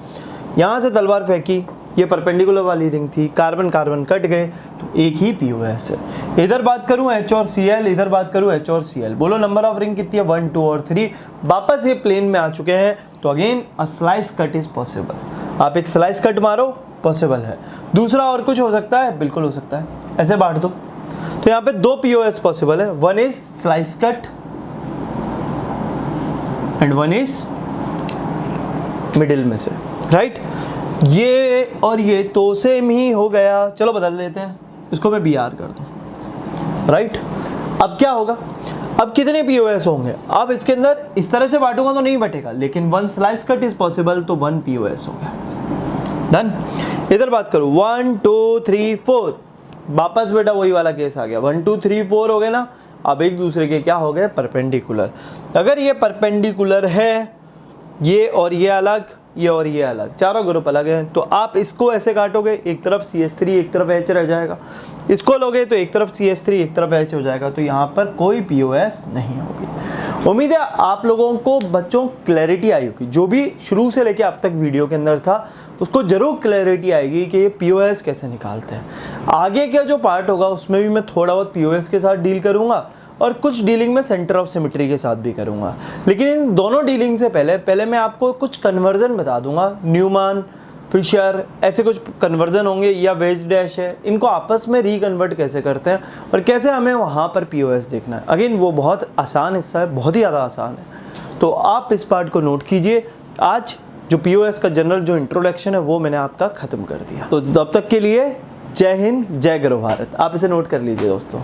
यहाँ से तलवार फेंकी, ये परपेंडिकुलर वाली रिंग थी, कार्बन कार्बन कट गए, तो एक ही पीओएस है। इधर बात करूँ H और Cl, इधर बात करूँ H और Cl। बोलो नंबर ऑफ रिंग कितनी है, 1 2 और 3। वापस ये प्लेन में आ चुके हैं, तो again a slice cut is possible. आप एक स्लाइस कट मारो, पॉसिबल है। दूसरा और कुछ हो सकता है, बिल्कुल हो सकता है, ऐसे बांट दो। तो यहाँ पे 2 पीओएस पॉसिबल है, 1 is slice cut and 1 is middle में से, राइट। ये और ये तो सेम ही हो गया, चलो बदल देते हैं, इसको मैं Br कर दूं, राइट। अब क्या होगा, अब कितने पीओएस होंगे। अब इसके अंदर इस तरह से बांटूंगा तो नहीं बटेगा, लेकिन 1 स्लाइस कट इज पॉसिबल, तो 1 पीओएस हो गया। डन। इधर बात करूं 1 2 3 4, वापस बेटा वही वाला केस आ गया, 1 2 3 4 हो गए ना। अब एक दूसरे के क्या हो गए, परपेंडिकुलर। अगर ये परपेंडिकुलर है, ये और ये अलग, ये और ये अलग, चारों ग्रुप अलग हैं, तो आप इसको ऐसे काटोगे, एक तरफ CH3 एक तरफ H रह जाएगा। इसको लोगे तो एक तरफ CH3 एक तरफ H हो जाएगा, तो यहाँ पर कोई पीओएस नहीं होगी। उम्मीद है आप लोगों को बच्चों क्लैरिटी आई होगी, जो भी शुरू से लेके अब तक वीडियो के अंदर था उसको जरूर क्लैरिटी आएगी कि ये पीओएस कैसे निकालते हैं। आगे का जो पार्ट होगा उसमें भी मैं थोड़ा बहुत पीओएस के साथ डील करूँगा और कुछ डीलिंग में सेंटर ऑफ सिमेट्री के साथ भी करूँगा। लेकिन इन दोनों डीलिंग से पहले मैं आपको कुछ कन्वर्जन बता दूंगा। न्यूमैन, फिशर, ऐसे कुछ कन्वर्जन होंगे, या वेज डैश है, इनको आपस में रिकन्वर्ट कैसे करते हैं और कैसे हमें वहाँ पर पीओएस देखना है। अगेन वो बहुत आसान हिस्सा है, बहुत ही ज़्यादा आसान है, तो आप इस पार्ट को नोट कीजिए। आज जो पीओएस का जनरल जो इंट्रोडक्शन है वो मैंने आपका ख़त्म कर दिया। तो तब तक के लिए जय हिंद, जय गौरव भारत। आप इसे नोट कर लीजिए दोस्तों।